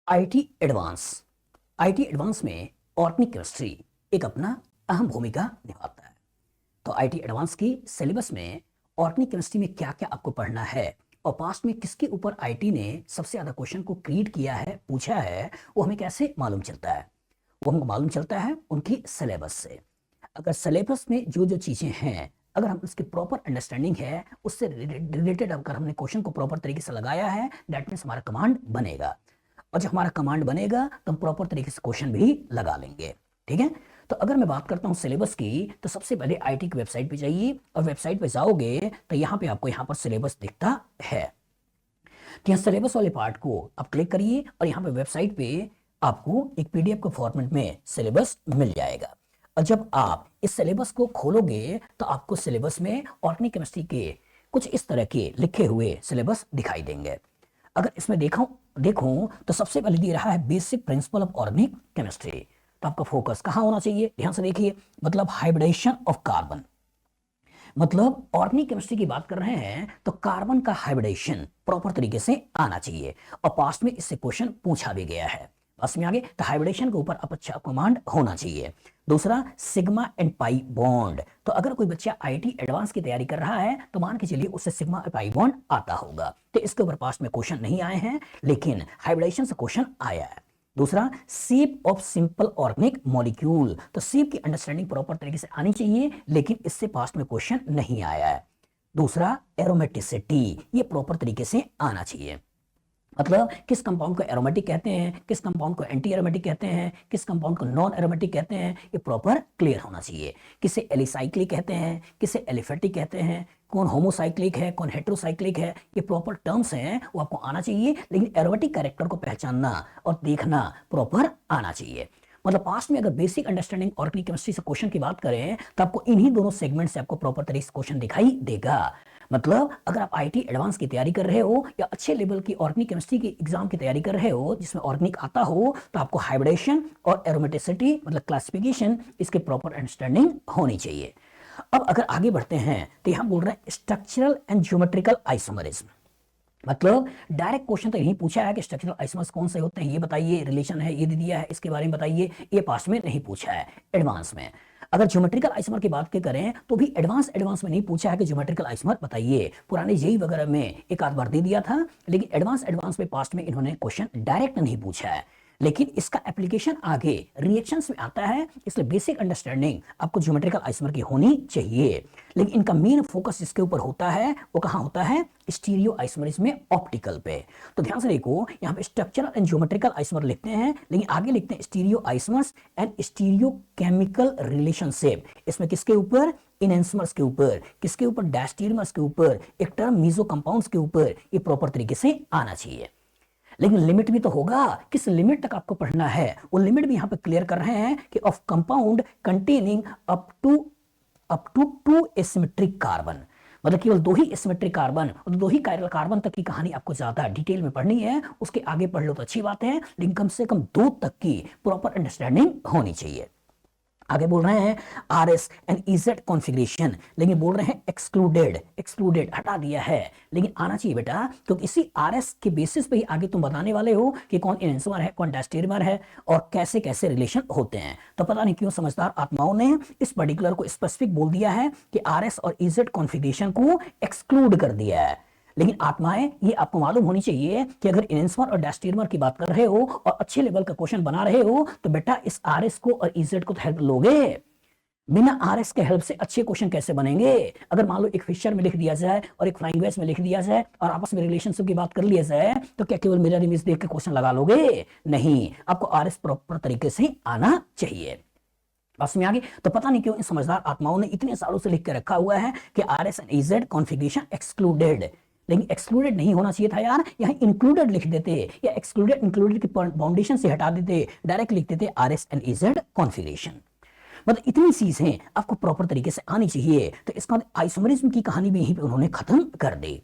IT advance IT advance में organic chemistry एक अपना अहम भूमिका निभाता है। तो आईटी एडवांस की सिलेबस में ऑर्गेनिक केमिस्ट्री में क्या क्या आपको पढ़ना है और पास्ट में किसके ऊपर आईटी ने सबसे ज्यादा क्वेश्चन को क्रिएट किया है, पूछा है, वो हमें कैसे मालूम चलता है? वो हमको मालूम चलता है उनकी सिलेबस से। अगर सिलेबस में जो जो चीजें हैं, अगर हम उसकी प्रॉपर अंडरस्टैंडिंग है, उससे रिलेटेड अगर हमने क्वेश्चन को प्रॉपर तरीके से लगाया है, दैट मीन्स हमारा कमांड बनेगा। और जब हमारा कमांड बनेगा तो हम प्रॉपर तरीके से क्वेश्चन भी लगा लेंगे। ठीक है। तो अगर मैं बात करता हूं सिलेबस की, तो सबसे पहले आईटी की वेबसाइट पे जाइए और वेबसाइट पे जाओगे तो यहाँ पे आपको यहाँ पर सिलेबस दिखता है। तो यहाँ सिलेबस वाले पार्ट को आप क्लिक करिए और यहाँ पे वेबसाइट पे आपको एक पीडीएफ के फॉर्मेट में सिलेबस मिल जाएगा। और जब आप इस सिलेबस को खोलोगे तो आपको सिलेबस में ऑर्गेनिक केमिस्ट्री के कुछ इस तरह के लिखे हुए सिलेबस दिखाई देंगे। अगर इसमें देखूं तो सबसे पहले दे रहा है basic principle of organic chemistry. तो आपका फोकस कहां होना चाहिए? ध्यान से देखिए, मतलब हाइब्रिडेशन ऑफ कार्बन। मतलब ऑर्गेनिक केमिस्ट्री की बात कर रहे हैं तो कार्बन का हाइब्रिडेशन प्रॉपर तरीके से आना चाहिए और पास्ट में इससे क्वेश्चन पूछा भी गया है। बस में आगे तो हाइब्रिडेशन के ऊपर अच्छा कमांड होना चाहिए। दूसरा, सिग्मा एंड पाई बॉन्ड। तो अगर कोई बच्चा आईटी एडवांस की तैयारी कर रहा है तो मान के चलिए उससे सिग्मा और पाई बॉन्ड आता होगा। तो इसके ऊपर पास्ट में क्वेश्चन नहीं आए हैं, लेकिन हाइब्रिडेशन से क्वेश्चन आया है। दूसरा, shape of simple organic molecule. तो शेप की अंडरस्टैंडिंग प्रॉपर तरीके से आनी चाहिए, लेकिन इससे पास्ट में क्वेश्चन नहीं आया है। दूसरा, एरोमेटिसिटी, ये प्रॉपर तरीके से आना चाहिए। मतलब किस कंपाउंड को एरोमेटिक कहते हैं, किस कंपाउंड को एंटी एरोमेटिक कहते हैं, किस कंपाउंड को नॉन एरोमेटिक कहते हैं, ये प्रॉपर क्लियर होना चाहिए। किसे एलिसाइक्लिक कहते हैं, किसे एलिफेटिक कहते हैं, कौन होमोसाइक्लिक है, कौन हेट्रोसाइक्लिक है, ये प्रॉपर टर्म्स हैं, वो आपको आना चाहिए। लेकिन एरोमेटिक कैरेक्टर को पहचानना और देखना प्रॉपर आना चाहिए। मतलब पास्ट में अगर बेसिक अंडरस्टैंडिंग ऑर्गेनिक केमिस्ट्री से क्वेश्चन की बात करें तो आपको इन्हीं दोनों सेगमेंट से आपको प्रॉपर तरीके से क्वेश्चन दिखाई देगा। मतलब अगर आप आईटी एडवांस की तैयारी कर रहे हो या अच्छे लेवल की ऑर्गेनिक केमिस्ट्री की एग्जाम की तैयारी कर रहे हो जिसमें ऑर्गेनिक आता हो, तो आपको हाइब्रिडेशन और एरोमेटिसिटी मतलब क्लासिफिकेशन इसके प्रॉपर अंडरस्टैंडिंग होनी चाहिए। अब अगर आगे बढ़ते हैं तो यहां बोल रहे हैं स्ट्रक्चरल एंड ज्योमेट्रिकल आइसोमरिज्म। मतलब डायरेक्ट क्वेश्चन तो यही पूछा है कि स्ट्रक्चरल आइसोमर्स कौन से होते हैं ये बताइए, रिलेशन है ये दे दिया है, इसके बारे में बताइए। ये पास्ट में नहीं पूछा है, एडवांस में। अगर ज्योमेट्रिकल आइसोमर की बात करें तो भी एडवांस में नहीं पूछा है कि ज्योमेट्रिकल आइसोमर बताइए। पुराने जेई वगैरह में एक आध बार दे दिया था, लेकिन एडवांस में पास्ट में इन्होंने क्वेश्चन डायरेक्ट नहीं पूछा है। लेकिन इसका एप्लीकेशन आगे रिएक्शंस में आता है, इसलिए बेसिक अंडरस्टैंडिंग आपको ज्योमेट्रिकल आइसोमर की होनी चाहिए। लेकिन इनका मेन फोकस इसके ऊपर होता है, वो कहां होता है? स्टीरियो आइसोमरिज्म में, ऑप्टिकल पे। तो ध्यान से देखो, यहाँ पे स्ट्रक्चरल एंड ज्योमेट्रिकल आइसोमर लिखते हैं, लेकिन आगे लिखते हैं stereo isomers and stereo chemical relationship. इसमें किसके ऊपर? इनहेंसमर्स के ऊपर। किसके ऊपर? डायस्टीरियमर्स के ऊपर। एक टर्म मीजो कंपाउंड्स के ऊपर। ये प्रॉपर तरीके से आना चाहिए। लेकिन लिमिट भी तो होगा, किस लिमिट तक आपको पढ़ना है, वो लिमिट भी यहां पे क्लियर कर रहे हैं कि of compound containing up to 2 asymmetric carbon. मतलब केवल 2 ही एसिमेट्रिक कार्बन और 2 ही कायरल कार्बन तक की कहानी आपको ज्यादा डिटेल में पढ़नी है। उसके आगे पढ़ लो तो अच्छी बात है, लेकिन कम से कम 2 तक की प्रॉपर अंडरस्टैंडिंग होनी चाहिए। आगे बोल रहे हैं आरएस एंड इजेड कॉन्फ़िगरेशन, लेकिन बोल रहे हैं एक्सक्लूडेड हटा दिया है, लेकिन आना चाहिए बेटा, क्योंकि इसी आरएस के बेसिस पे ही आगे तुम बताने वाले हो कि कौन एनेंसोमर है, कौन डायस्टेरियोमर है और कैसे कैसे रिलेशन होते हैं। तो पता नहीं क्यों समझदार आत्माओं ने इस पर्टिकुलर को स्पेसिफिक बोल दिया है कि आरएस और इजेड कॉन्फ़िगरेशन को एक्सक्लूड कर दिया है। लेकिन आत्माएं, ये आपको मालूम होनी चाहिए कि अगर इनेंसोमर और डायस्टेरियोमर की बात कर रहे हो और अच्छे लेवल का क्वेश्चन बना रहे हो तो बेटा इस आरएस को और इजेड को तो हेल्प लोगे। बिना आरएस के हेल्प से अच्छे क्वेश्चन कैसे बनेंगे? अगर मान लो एक फिशर में लिख दिया जाए और एक फ्लाइंग वेज में लिख दिया जाए और आपस में रिलेशनशिप की बात कर लिया जाए, तो क्या केवल मिरर इमेज देख के क्वेश्चन लगा लोगे? नहीं, आपको आरएस प्रॉपर तरीके से आना चाहिए। बस में आगे तो पता नहीं क्यों इन समझदार आत्माओं ने इतने सालों से लिख के रखा हुआ है कि RS and EZ configuration excluded, लेकिन एक्सक्लूडेड नहीं होना चाहिए था यार, यहां इंक्लूडेड लिख देते या एक्सक्लूडेड इंक्लूडेड की बाउंडेशन से हटा देते, डायरेक्ट लिख देते आरएस एंड इजेड कॉन्फ़िगरेशन। मतलब इतनी चीजें आपको प्रॉपर तरीके से आनी चाहिए। तो इसका आइसोमरिज्म की कहानी भी यहीं पे उन्होंने खत्म कर दी।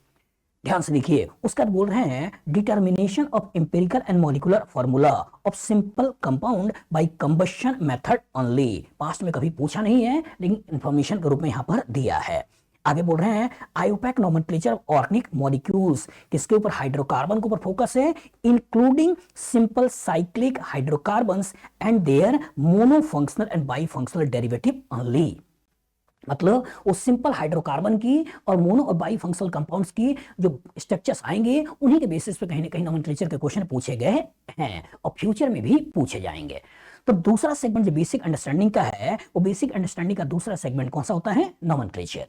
ध्यान से देखिए, उसका बोल रहे हैं determination of empirical and molecular formula of simple compound bye combustion method only. Past में कभी पूछा नहीं है, लेकिन इंफॉर्मेशन के रूप में यहां पर दिया है। आगे बोल रहे हैं IUPAC nomenclature of organic molecules, किसके ऊपर? हाइड्रोकार्बन के ऊपर फोकस है, including simple cyclic hydrocarbons and their monofunctional and bifunctional derivative only. मतलब वो सिंपल हाइड्रोकार्बन की और मोनो और बाई फंक्शनल कंपाउंड्स की जो स्ट्रक्चर्स आएंगे उन्हीं के बेसिस पे कहीं ना कहीं नोमेनक्लेचर के क्वेश्चन पूछे गए हैं और फ्यूचर में भी पूछे जाएंगे। तो दूसरा सेगमेंट जो बेसिक अंडरस्टैंडिंग का है, वो बेसिक अंडरस्टैंडिंग का दूसरा सेगमेंट कौन सा होता है? नोमेनक्लेचर।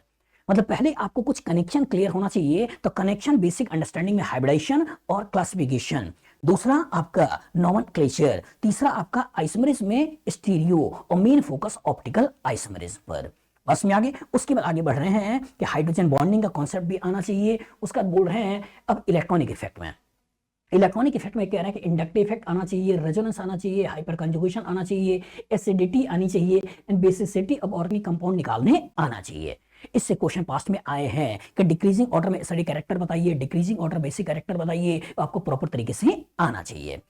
मतलब पहले आपको कुछ कनेक्शन क्लियर होना चाहिए, तो कनेक्शन बेसिक अंडरस्टैंडिंग में हाइब्रिडाइजेशन और क्लासिफिकेशन, दूसरा आपका नोमेनक्लेचर, तीसरा आपका आइसोमेरिज्म में स्टीरियो और मेन फोकस ऑप्टिकल आइसोमेरिज्म पर। बस में आगे उसके बाद आगे बढ़ रहे हैं कि हाइड्रोजन बॉन्डिंग का कॉन्सेप्ट भी आना चाहिए। उसका बोल रहे हैं अब इलेक्ट्रॉनिक इफेक्ट में, इलेक्ट्रॉनिक इफेक्ट में कह रहे हैं कि इंडक्टिव इफेक्ट आना चाहिए, रेजोनेंस आना चाहिए, हाइपर कंजुगेशन आना चाहिए, एसिडिटी आनी चाहिए and basicity of organic compound निकालने आना चाहिए। इससे क्वेश्चन पास्ट में आए हैं कि डिक्रीजिंग ऑर्डर में एसिडिक कैरेक्टर बताइए, डिक्रीजिंग ऑर्डर बेसिक कैरेक्टर बताइए, तो आपको प्रॉपर तरीके से आना चाहिए।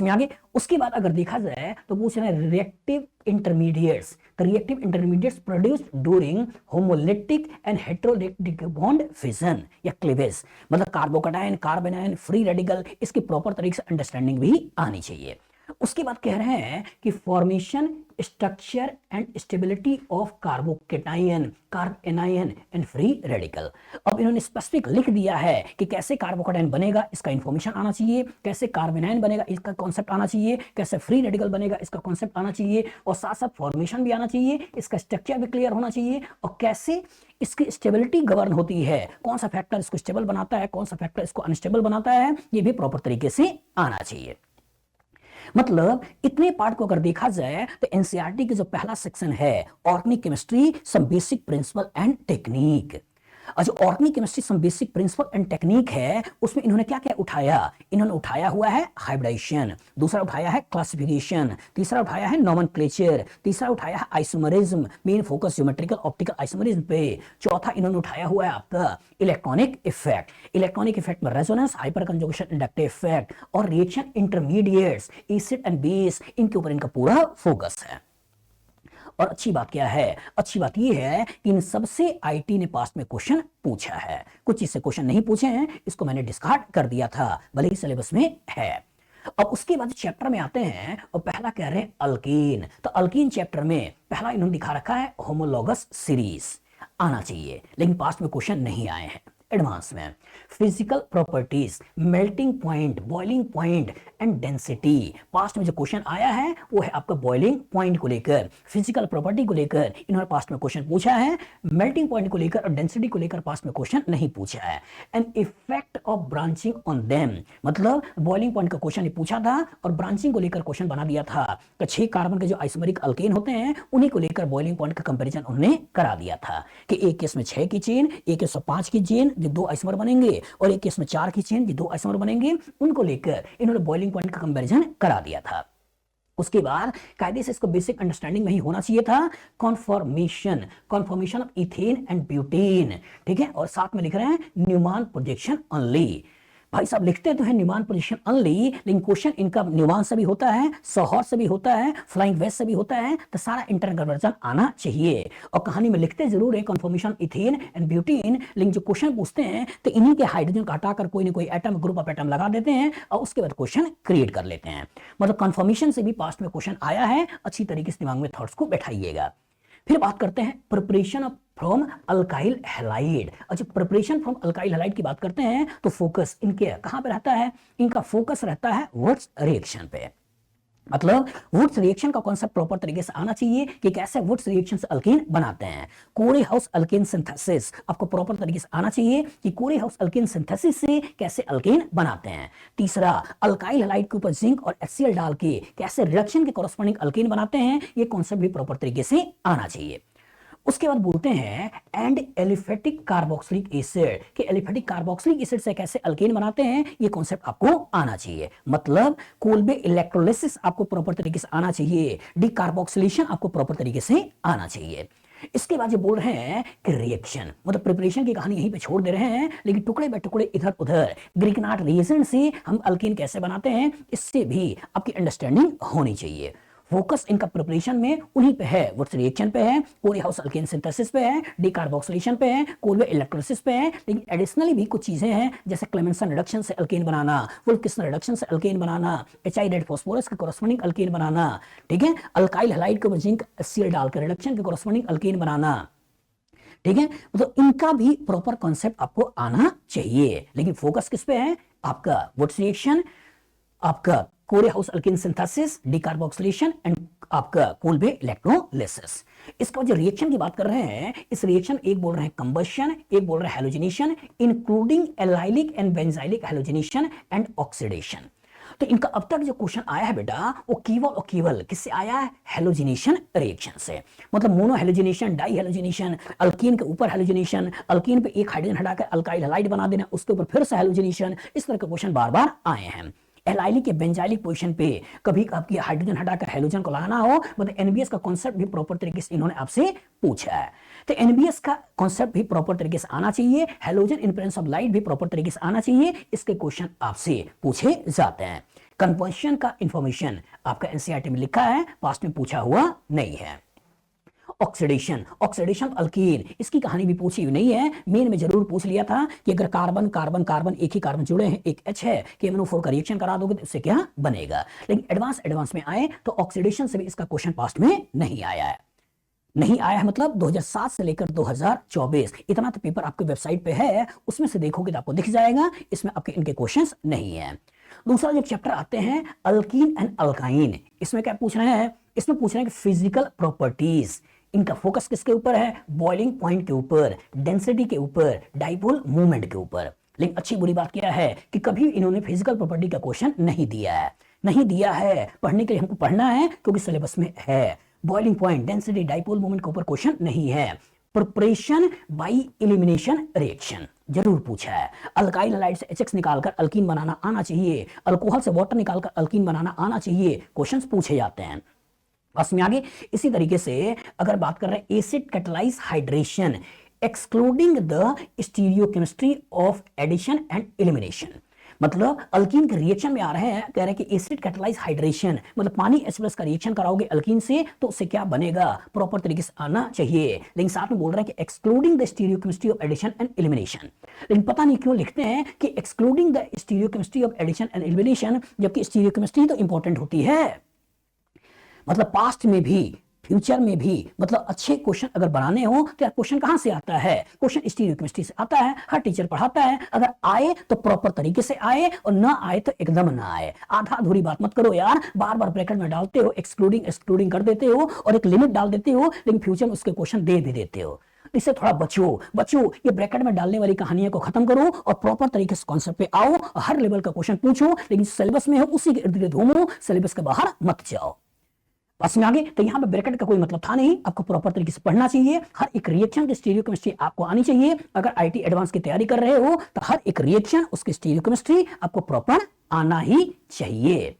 में आगे उसके बाद अगर देखा जाए तो पूछ रहे हैं रिएक्टिव इंटरमीडिएट्स, तो reactive intermediates produced during homolytic and heterolytic bond fission या क्लीवेज, मतलब कार्बोकैटायन, कार्बेनायन, फ्री रेडिकल, इसकी प्रॉपर तरीके से अंडरस्टैंडिंग भी आनी चाहिए। उसके बाद कह रहे हैं कि formation, structure and stability of carbocation, carbanion and free radical. अब इन्होंने स्पेसिफिक लिख दिया है कि कैसे कार्बोकेटायन बनेगा, इसका इंफॉर्मेशन आना चाहिए, कैसे कार्बेनायन बनेगा, इसका कॉन्सेप्ट आना चाहिए, कैसे फ्री रेडिकल बनेगा, इसका कॉन्सेप्ट आना चाहिए, और साथ साथ फॉर्मेशन भी आना चाहिए, इसका स्ट्रक्चर भी क्लियर होना चाहिए, और कैसे इसकी स्टेबिलिटी गवर्न होती है, कौन सा फैक्टर इसको स्टेबल बनाता है, कौन सा फैक्टर इसको अनस्टेबल बनाता है, ये भी प्रॉपर तरीके से आना चाहिए। मतलब इतने पार्ट को अगर देखा जाए तो एनसीईआरटी की जो पहला सेक्शन है organic chemistry some basic principle and technique, और जो organic chemistry some basic principle and technique है उसमें इन्होंने क्या क्या उठाया? इन्होंने उठाया हुआ है हाइब्रिडाइजेशन, दूसरा उठाया है क्लासिफिकेशन, तीसरा उठाया है नोमेनक्लेचर, तीसरा उठाया है isomerism, main focus geometrical optical isomerism पे, चौथा इन्होंने उठाया हुआ है आपका इलेक्ट्रॉनिक इफेक्ट, इलेक्ट्रॉनिक इफेक्ट में resonance, hyperconjugation, inductive effect और reaction intermediates, acid and base, इनके ऊपर इनका पूरा फोकस है। और अच्छी बात क्या है? अच्छी बात यह है कि इन सबसे आईटी ने पास्ट में क्वेश्चन पूछा है, कुछ इससे क्वेश्चन नहीं पूछे हैं, इसको मैंने डिस्कार्ड कर दिया था भले ही सिलेबस में है। अब उसके बाद चैप्टर में आते हैं और पहला कह रहे हैं अल्कीन, तो अल्कीन चैप्टर में पहला इन्होंने दिखा रखा है होमोलॉगस सीरीज, आना चाहिए लेकिन पास्ट में क्वेश्चन नहीं आए हैं। एडवांस में physical properties, melting point, boiling point and density, past में जो क्वेश्चन आया है वो है आपका बॉइलिंग पॉइंट को लेकर, फिजिकल प्रॉपर्टी को लेकर इन्होंने पास्ट में क्वेश्चन पूछा है, मेल्टिंग पॉइंट को लेकर और डेंसिटी को लेकर पास्ट में क्वेश्चन नहीं पूछा है। And effect of branching on them, मतलब बॉइलिंग पॉइंट का क्वेश्चन पूछा था और ब्रांचिंग को लेकर क्वेश्चन बना दिया था, तो 6 कार्बन के जो आइसोमेरिक अल्केन होते हैं उन्हीं को लेकर बॉइलिंग पॉइंट का कंपैरिजन उन्होंने करा दिया था कि एक केस में 6 की चेन, एक केस में 5 की चेन जो 2 आइसोमर बनेंगे, और एक केस में 4 की चेन जो 2 आइसोमर बनेंगे, उनको लेकर इन्होंने बॉइलिंग पॉइंट का कंपैरिजन करा दिया था। उसके बाद कायदे से इसको बेसिक अंडरस्टैंडिंग में ही होना चाहिए था conformation, conformation of ethane and butane, ठीक है, और साथ में लिख रहे हैं न्यूमान प्रोजेक्शन ओनली। भाई साहब लिखते तो है न्यूमान पोजीशन ओनली, लेकिन क्वेश्चन इनका न्यूमान से भी होता है, सोहॉर्स से भी होता है, फ्लाइंग वेस्ट से भी होता है, तो सारा इंटरनल कन्वर्जन आना चाहिए। और कहानी में लिखते जरूर है कन्फर्मेशन इथेन एंड ब्यूटेन, लेकिन जो क्वेश्चन पूछते हैं तो इन्हीं के हाइड्रोजन का हटाकर कोई ना कोई एटम, ग्रुप ऑफ एटम लगा देते हैं और उसके बाद क्वेश्चन क्रिएट कर लेते हैं। मतलब कन्फर्मेशन से भी पास्ट में क्वेश्चन आया है, अच्छी तरीके से दिमाग में थॉट्स को बैठाइएगा। फिर बात करते हैं preparation of from alkyl halide. अच्छा, प्रिपरेशन फ्रॉम अल्काइल हैलाइड की बात करते हैं तो फोकस इनके कहां पे रहता है? इनका फोकस रहता है वुड्स रिएक्शन पे। मतलब वुड्स रिएक्शन का कॉन्सेप्ट प्रॉपर तरीके से आना चाहिए कि कैसे वुड्स रिएक्शन से अल्केन बनाते हैं। कोरे हाउस अल्केन सिंथेसिस आपको प्रॉपर तरीके से आना चाहिए कि कोरे हाउस अल्केन सिंथेसिस से कैसे अल्केन बनाते हैं। तीसरा, अल्काइल हैलाइड के ऊपर जिंक और HCl डाल के कैसे रिडक्शन के कॉरस्पॉन्डिंग अल्केन बनाते हैं, ये कॉन्सेप्ट भी प्रॉपर तरीके से आना चाहिए। उसके बाद बोलते हैं एंड एलिफेटिक कार्बोक्सिलिक एसिड, कि एलिफेटिक कार्बोक्सिलिक एसिड से कैसे अल्केन बनाते हैं, ये कॉन्सेप्ट आपको आना चाहिए। मतलब कोल्बे इलेक्ट्रोलिसिस आपको प्रॉपर तरीके से आना चाहिए, डीकार्बोक्सिलेशन आपको प्रॉपर तरीके से आना चाहिए। इसके बाद ये बोल रहे हैं कि रिएक्शन, मतलब प्रिपरेशन की कहानी यहीं पे छोड़ दे रहे हैं, लेकिन टुकड़े बाय टुकड़े इधर उधर ग्रीकनाट रिएजेंट से हम अल्केन कैसे बनाते हैं, इससे भी आपकी अंडरस्टैंडिंग होनी चाहिए। फोकस इनका प्रिपरेशन में उन्हीं पे है, वुड्स रिएक्शन पे है, कोरिहाउस अल्केन सिंथेसिस पे है, डीकार्बोक्सिलेशन पे है, कोलवे इलेक्ट्रोलिसिस पे है। लेकिन एडिशनली भी कुछ चीजें हैं जैसे क्लेमेंसन रिडक्शन से अल्केन बनाना, वुल्फकिसन रिडक्शन से अल्केन बनाना, एचआई रेड फास्फोरस के कोरस्पोंडिंग अल्केन बनाना, ठीक है, अल्काइल हैलाइड के ऊपर जिंक एसिड डालकर रिडक्शन के कोरस्पोंडिंग अल्केन बनाना, ठीक है। तो इनका भी प्रॉपर कॉन्सेप्ट आपको आना चाहिए। लेकिन फोकस किस पे है? आपका वुड्स रिएक्शन, आपका कोरिहाउस अल्केन सिंथेसिस, डीकार्बोक्सिलेशन एंड आपका कोलबे इलेक्ट्रोलिसिस। इसका जो रिएक्शन की बात कर रहे हैं, इस रिएक्शन एक बोल रहे हैं कंबशन, एक बोल रहे हैं halogenation, including allylic and benzylic halogenation and oxidation. तो इनका अब तक जो क्वेश्चन आया है बेटा, वो केवल और केवल किससे आया है? हैलोजिनेशन रिएक्शन से। मतलब mono halogenation, di halogenation, alkene के ऊपर हैलोजिनेशन, अल्कीन पे एक हाइड्रोजन हटाकर अल्काइल हैलाइड बना देना, उसके ऊपर फिर से हैलोजिनेशन। इस तरह के क्वेश्चन बार बार आए हैं। एलाइलिक के बेंजाइलिक पोजीशन पे कभी आपकी हाइड्रोजन हटाकर हैलोजन को लगाना हो, मतलब एनबीएस का कॉन्सेप्ट भी प्रॉपर तरीके से इन्होंने आपसे पूछा है। तो एनबीएस का कॉन्सेप्ट भी प्रॉपर तरीके से आना चाहिए, halogen in presence of light भी प्रॉपर तरीके से आना चाहिए। इसके क्वेश्चन आपसे पूछे जाते हैं। कंबशन का इंफॉर्मेशन आपका एनसीईआरटी में लिखा है, पास्ट में पूछा हुआ नहीं है। ऑक्सीडेशन, ऑक्सीडेशन अल्कीन, इसकी कहानी भी पूछी हुई नहीं है। मेन में जरूर पूछ लिया था कि अगर कार्बन कार्बन कार्बन एक ही कार्बन जुड़े हैं, एक H है, KMnO4 का रिएक्शन करा दोगे तो उससे क्या बनेगा। लेकिन एडवांस में आए तो ऑक्सीडेशन से भी इसका क्वेश्चन पास्ट में नहीं आया है। नहीं आया है मतलब 2007 से लेकर 2024 इतना तो पेपर आपके वेबसाइट पे है, उसमें से देखोगे तो आपको दिख जाएगा। इसमें आपके इनके क्वेश्चंस नहीं है। दूसरा जो चैप्टर आते हैं अल्कीन एंड अल्काइन, इसमें क्या पूछ रहे हैं? इसमें पूछ रहे हैं कि फिजिकल प्रॉपर्टीज। इनका फोकस किसके ऊपर है? बॉइलिंग पॉइंट के ऊपर, डेंसिटी के ऊपर, डाइपोल मूवमेंट के ऊपर। लेकिन अच्छी बुरी बात क्या है कि कभी इन्होंने फिजिकल प्रॉपर्टी का क्वेश्चन नहीं दिया है। नहीं दिया है, पढ़ने के लिए हमको पढ़ना है क्योंकि सिलेबस में है। Boiling point, density, dipole movement के ऊपर क्वेश्चन नहीं है। प्रिपरेशन बाय एलिमिनेशन रिएक्शन जरूर पूछा है। अल्काइल हैलाइड से HX निकालकर अल्कीन बनाना आना चाहिए, अल्कोहल से वाटर निकालकर अल्कीन बनाना आना चाहिए। क्वेश्चंस पूछे जाते हैं। बस में आगे इसी तरीके से अगर बात कर रहे हैं acid catalyse hydration excluding the stereochemistry of addition and elimination, मतलब अल्कीन के रिएक्शन में आ रहे हैं, कह रहे हैं कि एसिड कैटलाइज हाइड्रेशन मतलब पानी H+ का रिएक्शन कराओगे अल्कीन से तो उससे क्या बनेगा, प्रॉपर तरीके से आना चाहिए। लेकिन साथ में बोल रहे हैं कि excluding the stereochemistry of addition and elimination. लेकिन पता नहीं क्यों लिखते हैं कि excluding the stereochemistry of addition and elimination, जबकि स्टीरियोकेमिस्ट्री तो इंपॉर्टेंट होती है। मतलब पास्ट में भी फ्यूचर में भी मतलब अच्छे क्वेश्चन अगर बनाने हो तो यार क्वेश्चन कहां से आता है? क्वेश्चन स्टीरियोकेमिस्ट्री से आता है, हर टीचर पढ़ाता है। अगर आए तो प्रॉपर तरीके से आए और ना आए तो एकदम ना आए। आधा अधूरी बात मत करो यार, बार बार ब्रैकेट में डालते हो, एक्सक्लूडिंग कर देते हो और एक लिमिट डाल देते हो, लेकिन फ्यूचर में उसके क्वेश्चन दे भी देते हो। इससे थोड़ा बचो। ये ब्रैकेट में डालने वाली कहानियों को खत्म करो और प्रॉपर तरीके से कॉन्सेप्ट पे आओ, हर लेवल का क्वेश्चन पूछो, लेकिन सिलेबस में है उसी के इर्द गिर्द घूमो, सिलेबस के बाहर मत जाओ। बस में आगे तो यहाँ पे ब्रैकेट का कोई मतलब था नहीं, आपको प्रॉपर तरीके से पढ़ना चाहिए। हर एक रिएक्शन की स्टीरियोकेमिस्ट्री आपको आनी चाहिए। अगर आईटी एडवांस की तैयारी कर रहे हो तो हर एक रिएक्शन उसकी स्टीरियोकेमिस्ट्री आपको प्रॉपर आना ही चाहिए।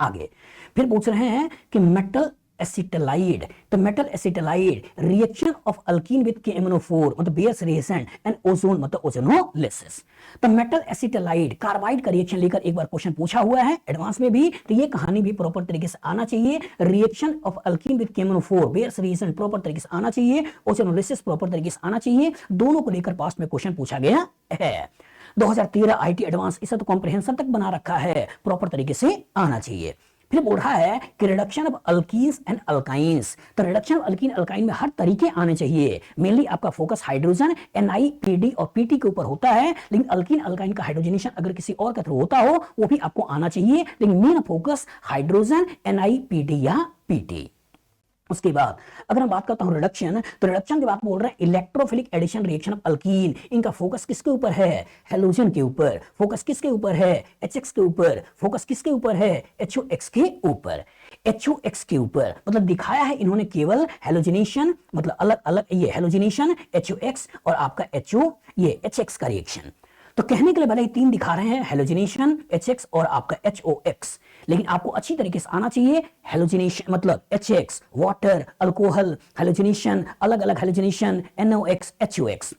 आगे फिर पूछ रहे हैं कि मेटल एसिटालाइड, तो metal acetylide reaction of alkene with KMnO4 मतलब बेयर्स रिएक्शन एंड ओजोन मतलब ओजोनोलिसिस। तो मेटल एसिटालाइड कार्बाइड का रिएक्शन लेकर एक बार क्वेश्चन पूछा हुआ है एडवांस में भी, तो ये कहानी भी प्रॉपर तरीके से आना चाहिए। Reaction of alkene with KMnO4 Baeyer's reaction proper तरीके से आना चाहिए, ओजोनोलिसिस प्रॉपर तरीके से आना चाहिए। दोनों को लेकर पास्ट में क्वेश्चन पूछा गया है। 2013 आईटी एडवांस इसे तो कॉम्प्रिहेंशन तक बना रखा है, प्रॉपर तरीके से आना चाहिए। फिर बोल रहा है कि reduction of alkenes and alkynes, तो रिडक्शन ऑफ अल्कीन अल्काइन में हर तरीके आने चाहिए। मेनली आपका फोकस हाइड्रोजन NI PD और PT के ऊपर होता है, लेकिन अल्कीन अल्काइन का हाइड्रोजनेशन अगर किसी और के थ्रू होता हो वो भी आपको आना चाहिए, लेकिन main focus hydrogen NI PD या PT। उसके बाद अगर मैं बात करता हूं रिडक्शन, तो रिडक्शन की बात बोल रहे हैं electrophilic addition reaction of alkene. इनका फोकस किसके ऊपर है? हैलोजन के ऊपर। फोकस किसके ऊपर है? HX के ऊपर। फोकस किसके ऊपर है? HOX के ऊपर। HOX के ऊपर मतलब दिखाया है इन्होंने केवल हैलोजिनेशन, मतलब अलग अलग ये हैलोजिनेशन HOX और आपका ये HX का रिएक्शन। तो कहने के लिए भले ही 3 दिखा रहे हैं, हैलोजिनेशन, HX और आपका HOX, लेकिन आपको अच्छी तरीके से आना चाहिए। हैलोजिनेशन मतलब HX वाटर, अल्कोहल, हैलोजिनेशन अलग अलग halogenation NOX HOX।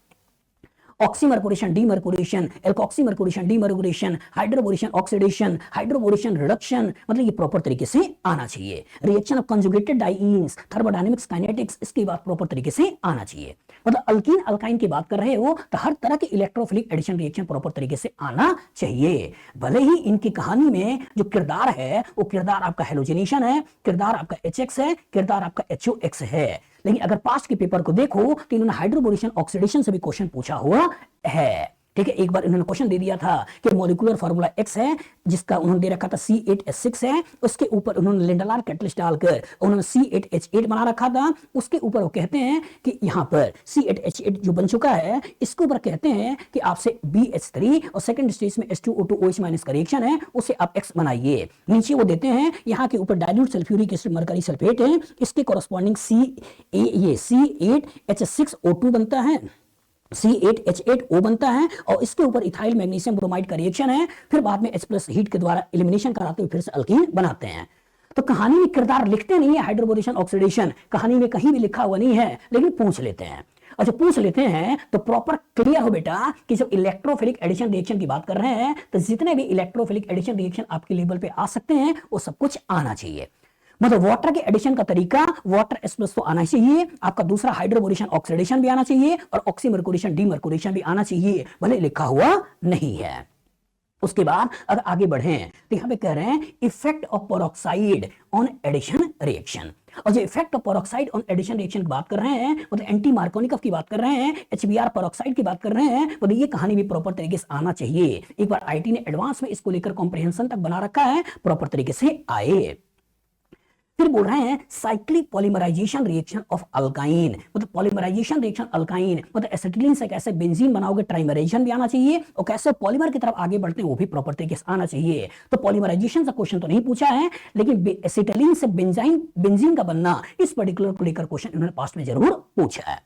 Oxymercuration, demercuration, alkoxymercuration, demercuration, hydroboration oxidation, hydroboration reduction, मतलब ये प्रॉपर तरीके से आना चाहिए। Reaction of conjugated dienes, thermodynamics, kinetics, इसकी बात प्रॉपर तरीके से आना चाहिए। मतलब अल्कीन अल्काइन की बात कर रहे हो तो हर तरह के इलेक्ट्रोफिलिक एडिशन रिएक्शन प्रॉपर तरीके से आना चाहिए। भले ही इनकी कहानी में जो किरदार है वो किरदार आपका हेलोजिनेशन है, किरदार आपका HX है, किरदार आपका HOX है, लेकिन अगर पास्ट के पेपर को देखो तो इन्होंने हाइड्रोबोरेशन ऑक्सीडेशन से भी क्वेश्चन पूछा हुआ है। ठीक है, एक बार इन्होंने क्वेश्चन दे दिया था कि मॉलिक्यूलर फार्मूला X है जिसका उन्होंने दे रखा था C8H6 है, उसके ऊपर उन्होंने लिंडलार कैटलिस्ट डालकर उन्होंने C8H8 बना रखा था। उसके ऊपर वो कहते हैं कि यहाँ पर C8H8 जो बन चुका है इसके ऊपर कहते हैं कि आपसे BH3 और सेकंड स्टेज में H2O2OH- का रिएक्शन है उसे आप X बनाइए। नीचे वो देते हैं यहाँ के ऊपर dilute sulphuric acid mercury sulphate है, इसके कॉरस्पॉन्डिंग C8H6O2 बनता है, C8H8O बनता है और इसके ऊपर इथाइल मैग्नीशियम ब्रोमाइड का रिएक्शन है। फिर बाद में H+ हीट के द्वारा एलिमिनेशन कराते हुए फिर से अल्कीन बनाते हैं। तो कहानी में किरदार लिखते नहीं है हाइड्रोबोरेशन ऑक्सीडेशन, कहानी में कहीं भी लिखा हुआ नहीं है, लेकिन पूछ लेते हैं। और जब पूछ लेते हैं तो प्रॉपर क्लियर हो बेटा कि जब इलेक्ट्रोफिलिक एडिशन रिएक्शन की बात कर रहे हैं तो जितने भी इलेक्ट्रोफिलिक एडिशन रिएक्शन आपके लेवल पे आ सकते हैं वो सब कुछ आना चाहिए। मतलब वाटर के एडिशन का तरीका, वाटर H+ तो आना चाहिए, आपका दूसरा हाइड्रोबोरेशन ऑक्सीडेशन भी आना चाहिए और ऑक्सीमर्कुरेशन डीमर्कुरेशन भी आना चाहिए, भले लिखा हुआ नहीं है। उसके बाद अगर आगे बढ़े तो यहां पे कह रहे हैं effect of peroxide on addition reaction. और जो effect of peroxide on addition reaction की बात कर रहे हैं मतलब एंटी मार्कोनिकॉफ की बात कर रहे हैं, HBr पेरोक्साइड की बात कर रहे हैं, मतलब ये कहानी भी प्रॉपर तरीके से आना चाहिए। एक बार आईटी ने एडवांस में इसको लेकर कॉम्प्रिहेंशन तक बना रखा है, प्रॉपर तरीके से आए। फिर बोल रहे हैं cyclic polymerisation reaction of alkyne, मतलब पॉलीमराइजेशन रिएक्शन अल्काइन मतलब एसिटिलीन से कैसे बेंजीन बनाओगे, ट्राइमराइजेशन भी आना चाहिए और कैसे पॉलीमर की तरफ आगे बढ़ते हैं वो भी प्रॉपर तरीके से आना चाहिए। तो पॉलीमराइजेशन से क्वेश्चन तो नहीं पूछा है, लेकिन एसिटिलीन से बेंजीन का बनना इस पर्टिकुलर को लेकर क्वेश्चन इन्होंने पास्ट में जरूर पूछा है।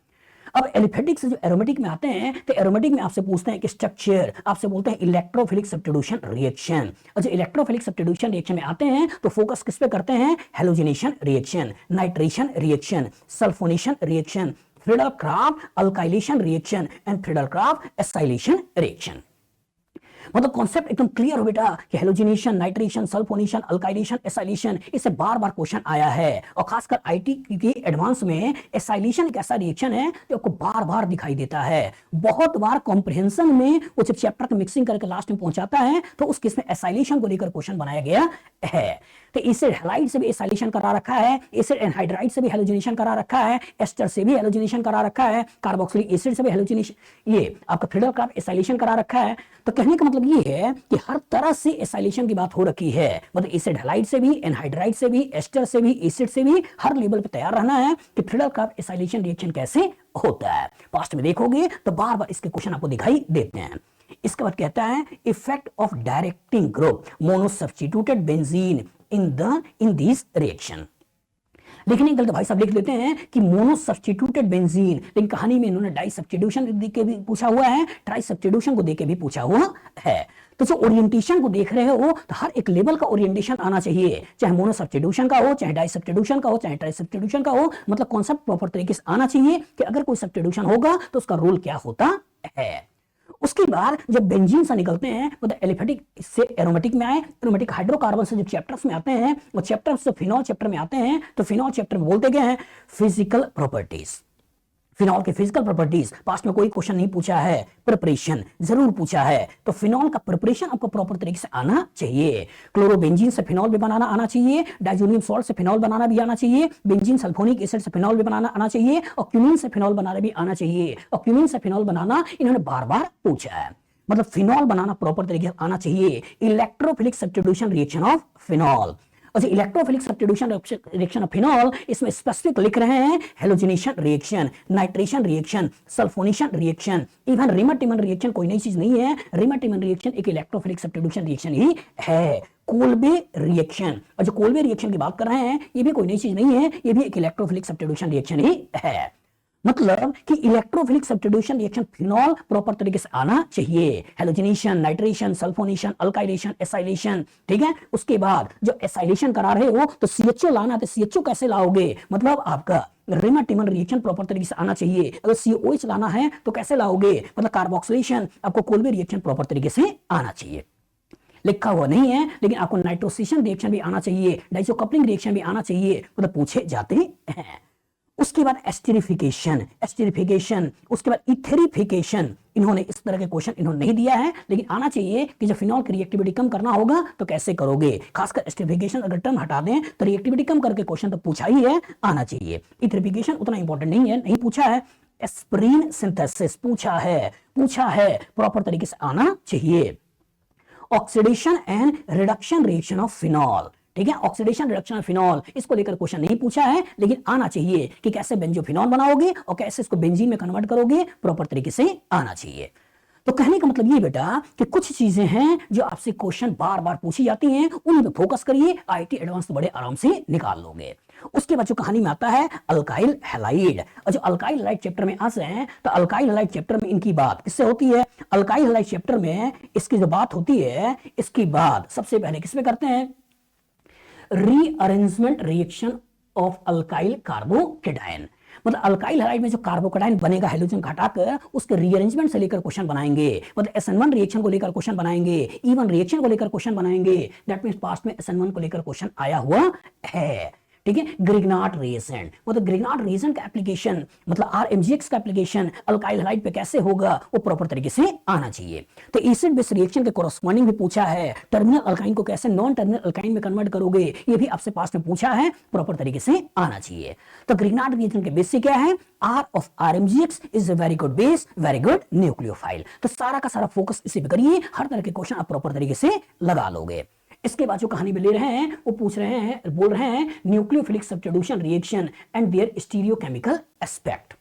अब एलिफेटिक से जो एरोमेटिक में आते हैं तो एरोमेटिक में आपसे पूछते हैं कि स्ट्रक्चर, आपसे बोलते हैं इलेक्ट्रोफिलिक सब्स्टिट्यूशन रिएक्शन। और जो इलेक्ट्रोफिलिक सब्स्टिट्यूशन रिएक्शन में आते हैं तो फोकस किस पे करते हैं, halogenation reaction, nitration reaction, sulphonation reaction, Friedel-Crafts alkylation reaction and Friedel-Crafts acylation reaction. मतलब कॉन्सेप्ट एकदम क्लियर हो बेटा कि halogenation, nitration, sulphonation, alkylation, acylation, इससे बार बार क्वेश्चन आया है। और खासकर आईटी के एडवांस में एसाइलेशन एक ऐसा रिएक्शन है जो आपको बार बार दिखाई देता है। बहुत बार कॉम्प्रिहेंशन में वो जब चैप्टर का मिक्सिंग करके लास्ट में पहुंचाता है तो उस केस में एसाइलेशन को लेकर क्वेश्चन बनाया गया है। तो एसिड हैलाइड से भी एसाइलेशन करा रखा है, एसिड एनहाइड्राइड से भी हेलोजिनेशन करा रखा है, एस्टर से भी हेलोजिनेशन करा रखा है, कार्बोक्सिलिक एसिड से भी हेलोजिनेशन, ये आपका फ्रीडल-क्राफ्ट एसाइलेशन करा रखा है। तो कहने का मतलब ये है कि हर तरह से एसाइलेशन की बात हो रखी है, मतलब एसिड हैलाइड से भी, एनहाइड्राइड से भी, एस्टर से भी, एसिड से भी, हर लेवल पे तैयार रहना है कि फ्रीडल-क्राफ्ट एसाइलेशन रिएक्शन कैसे होता है। पास्ट में देखोगे तो बार बार इसके क्वेश्चन आपको दिखाई देते हैं। इसके बाद कहता है effect of directing group monosubstituted benzene in this reaction. लिखने गलत भाई साहब लिख देते हैं कि मोनो सब्स्टिट्यूटेड बेंजीन, लेकिन कहानी में इन्होंने डाई सब्स्टिट्यूशन देके भी पूछा हुआ है, ट्राई सब्स्टिट्यूशन को देके भी पूछा हुआ है। तो जो ओरिएंटेशन को देख रहे हो तो हर एक लेवल का ओरिएंटेशन आना चाहिए, चाहे मोनो सब्स्टिट्यूशन का हो, चाहे डाई सब्स्टिट्यूशन का हो, चाहे ट्राई सब्स्टिट्यूशन का हो, मतलब कॉन्सेप्ट प्रॉपर तरीके से आना चाहिए कि अगर कोई सब्स्टिट्यूशन होगा तो उसका रोल क्या होता है। उसके बाद जब बेंजीन से निकलते हैं मतलब एलिफेटिक से एरोमेटिक में आए, एरोमेटिक हाइड्रोकार्बन से जब चैप्टर्स में आते हैं वो चैप्टर्स से फिनॉल चैप्टर में आते हैं तो फिनॉल चैप्टर में बोलते गए हैं फिजिकल प्रॉपर्टीज, फिनॉल के फिजिकल प्रॉपर्टीज। पास्ट में कोई क्वेश्चन नहीं पूछा है, प्रिपरेशन जरूर पूछा है, तो फिनॉल का प्रिपरेशन आपको प्रॉपर तरीके से आना चाहिए। क्लोरोबेंजीन से फिनॉल भी बनाना आना चाहिए, डाइजोनियम सॉल्ट से फिनॉल बनाना भी आना चाहिए, बेंजीन सल्फोनिक एसिड से फिनॉल भी बनाना आना चाहिए और क्यूमीन से फिनॉल बनाना भी आना चाहिए। और क्यूमीन से फिनॉल बनाना इन्होंने बार बार पूछा है, मतलब फिनॉल बनाना प्रॉपर तरीके से आना चाहिए। Electrophilic substitution reaction of phenol, और electrophilic substitution reaction of phenol इसमें स्पेसिफिक लिख रहे हैं halogenation reaction, nitration reaction, sulphonation reaction, even Reimer Tiemann reaction कोई नई चीज नहीं है। रिमर-टिमर रिएक्शन एक इलेक्ट्रोफिलिक सब्स्टिट्यूशन रिएक्शन ही है। कोल्बे रिएक्शन, और जो कोल्बे रिएक्शन की बात कर रहे हैं ये भी कोई नई चीज नहीं है, ये भी एक इलेक्ट्रोफिलिक सब्स्टिट्यूशन रिएक्शन ही है। मतलब कि electrophilic substitution reaction phenol proper तरीके से आना चाहिए, halogenation, nitration, sulphonation, alkylation, acylation, ठीक है। उसके बाद जो एसाइलेशन करा रहे हो तो सीएचओ लाना, तो सीएचओ कैसे लाओगे, मतलब आपका रेमा-टिमन रिएक्शन प्रॉपर तरीके से आना चाहिए। अगर सीओएच लाना है तो कैसे लाओगे, मतलब कार्बोक्सिलेशन, आपको कोल्बे रिएक्शन प्रॉपर तरीके से आना चाहिए। लिखा हुआ नहीं है लेकिन आपको नाइट्रोसेशन रिएक्शन भी आना चाहिए, डाइसो कपलिंग रिएक्शन भी आना चाहिए, मतलब पूछे जाते हैं। उसके बाद एस्टेरिफिकेशन, उसके बाद इथेरिफिकेशन, इन्होंने इस तरह के क्वेश्चन इन्होंने नहीं दिया है, लेकिन आना चाहिए कि जब फिनॉल की रिएक्टिविटी कम करना होगा तो कैसे करोगे। खासकर एस्टेरिफिकेशन अगर टर्म हटा दें तो रिएक्टिविटी कम करके क्वेश्चन तो पूछा ही है, आना चाहिए। इथेरिफिकेशन उतना इंपॉर्टेंट नहीं है, नहीं पूछा है। एस्पिरिन सिंथेसिस पूछा है, प्रॉपर तरीके से आना चाहिए। Oxidation and reduction reaction of phenol, ठीक है, ऑक्सीडेशन रिडक्शन ऑफ फिनॉल, इसको लेकर क्वेश्चन नहीं पूछा है लेकिन आना चाहिए कि कैसे बेंजोफिनॉल बनाओगे और कैसे इसको बेंजीन में कन्वर्ट करोगे, प्रॉपर तरीके से आना चाहिए। तो कहने का मतलब ये बेटा कि कुछ चीजें हैं जो आपसे क्वेश्चन बार बार पूछी जाती हैं, उन्हीं पे फोकस करिए, आईटी एडवांस तो बड़े आराम से निकाल लोगे। उसके बाद जो कहानी में आता है अल्काइल हैलाइड, और जो अल्काइल हैलाइड चैप्टर में आ रहे हैं तो अल्काइल हैलाइड चैप्टर में इनकी बात किससे होती है, अल्काइल हैलाइड चैप्टर में इसकी जो बात होती है, इसकी बात सबसे पहले किसमें करते हैं, rearrangement reaction of alkyl carbocation, मतलब अल्काइल हैलाइड में जो कार्बोकेटायन बनेगा हाइड्रोजन घटाकर, उसके रीअरेंजमेंट से लेकर क्वेश्चन बनाएंगे, मतलब SN1 रिएक्शन को लेकर क्वेश्चन बनाएंगे, E1 रिएक्शन को लेकर क्वेश्चन बनाएंगे। दैट मींस पास्ट में SN1 को लेकर क्वेश्चन आया हुआ है, ठीक है। ग्रिग्नार्ड रिएजेंट, मतलब ग्रिग्नार्ड रिएजेंट का एप्लीकेशन, मतलब RMGX का एप्लीकेशन अल्काइल हैलाइड पे कैसे होगा, वो प्रॉपर तरीके से आना चाहिए। तो एसिड बेस रिएक्शन के कोरस्पॉन्डिंग भी पूछा है, टर्मिनल अल्काइन को कैसे नॉन टर्मिनल अल्काइन में कन्वर्ट करोगे, ये भी आपसे पास्ट में पूछा है, प्रॉपर तरीके से आना चाहिए। तो ग्रिग्नार्ड रिएजेंट के बेस से क्या है, R of RMGX is a very good base, very good nucleophile। तो सारा का सारा फोकस इसी पे करिए, हर तरह के क्वेश्चन आप प्रॉपर तरीके से लगा लोगे। इसके बाद जो कहानी में ले रहे हैं वो पूछ रहे हैं, बोल रहे हैं nucleophilic substitution reaction and their stereochemical aspect,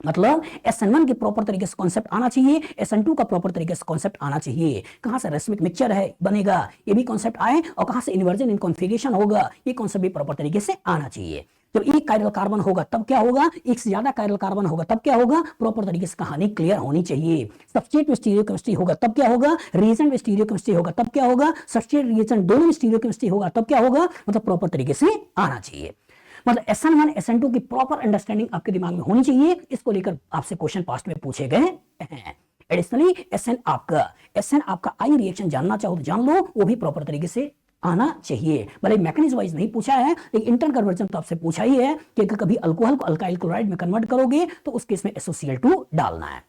मतलब SN1 के प्रॉपर तरीके से कॉन्सेप्ट आना चाहिए, SN2 का प्रॉपर तरीके से कॉन्सेप्ट आना चाहिए, कहां से रेसिमिक मिक्सचर है बनेगा ये भी कॉन्सेप्ट आए, और कहां से इन्वर्जन इन कॉन्फिगरेशन होगा ये कॉन्सेप्ट भी प्रॉपर तरीके से आना चाहिए। जब एक कायरल कार्बन होगा तब क्या होगा, एक से ज्यादा कायरल कार्बन होगा तब क्या होगा, प्रॉपर तरीके से कहानी क्लियर होनी चाहिए। सब्सट्रेट में स्टीरियोकेमिस्ट्री होगा तब क्या होगा, रिएजेंट में स्टीरियोकेमिस्ट्री होगा तब क्या होगा, सब्सट्रेट रिएजेंट दोनों में स्टीरियोकेमिस्ट्री होगा तब क्या होगा, मतलब प्रॉपर तरीके से आना चाहिए। मतलब SN1 SN2 की प्रॉपर अंडरस्टैंडिंग आपके दिमाग में होनी चाहिए, इसको लेकर आपसे क्वेश्चन पास्ट में पूछे गए हैं। एडिशनली SN आपका आई रिएक्शन जानना चाहो तो जान लो, वो भी प्रॉपर तरीके से आना चाहिए। भले मैकेनिज्म वाइज नहीं पूछा है लेकिन इंटरनल कन्वर्जन तो आपसे पूछा ही है कि अगर कभी अल्कोहल को अल्काइल क्लोराइड में कन्वर्ट करोगे तो उस केस में SOCl2 डालना है।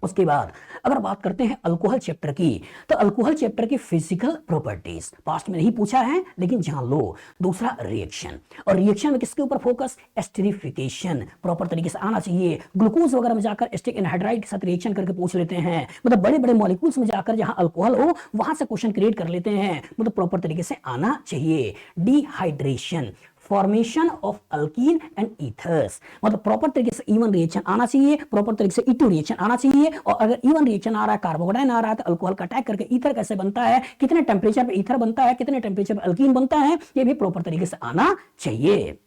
उसके बाद अगर बात करते हैं अल्कोहल चैप्टर की, तो अल्कोहल चैप्टर की फिजिकल प्रॉपर्टीज पास्ट में नहीं पूछा है लेकिन जान लो। दूसरा रिएक्शन, और रिएक्शन में किसके ऊपर फोकस, एस्टेरिफिकेशन प्रॉपर तरीके से आना चाहिए। ग्लूकोज वगैरह में जाकर एस्टिक एनहाइड्राइड के साथ रिएक्शन करके पूछ लेते हैं, मतलब बड़े बड़े मॉलिक्यूल्स में जाकर जहां अल्कोहल हो वहां से क्वेश्चन क्रिएट कर लेते हैं, मतलब प्रॉपर तरीके से आना चाहिए। Dehydration, formation of alkyne and ethers, मतलब प्रॉपर तरीके से E1 रिएक्शन आना चाहिए, प्रॉपर तरीके से E2 रिएक्शन आना चाहिए। और अगर E1 रिएक्शन आ रहा है, कार्बोकेटायन आ रहा है, तो अल्कोहल का अटैक करके ईथर कैसे बनता है, कितने टेंपरेचर पे ईथर बनता है, कितने टेंपरेचर पे अल्कीन बनता है, ये भी प्रॉपर तरीके से आना चाहिए।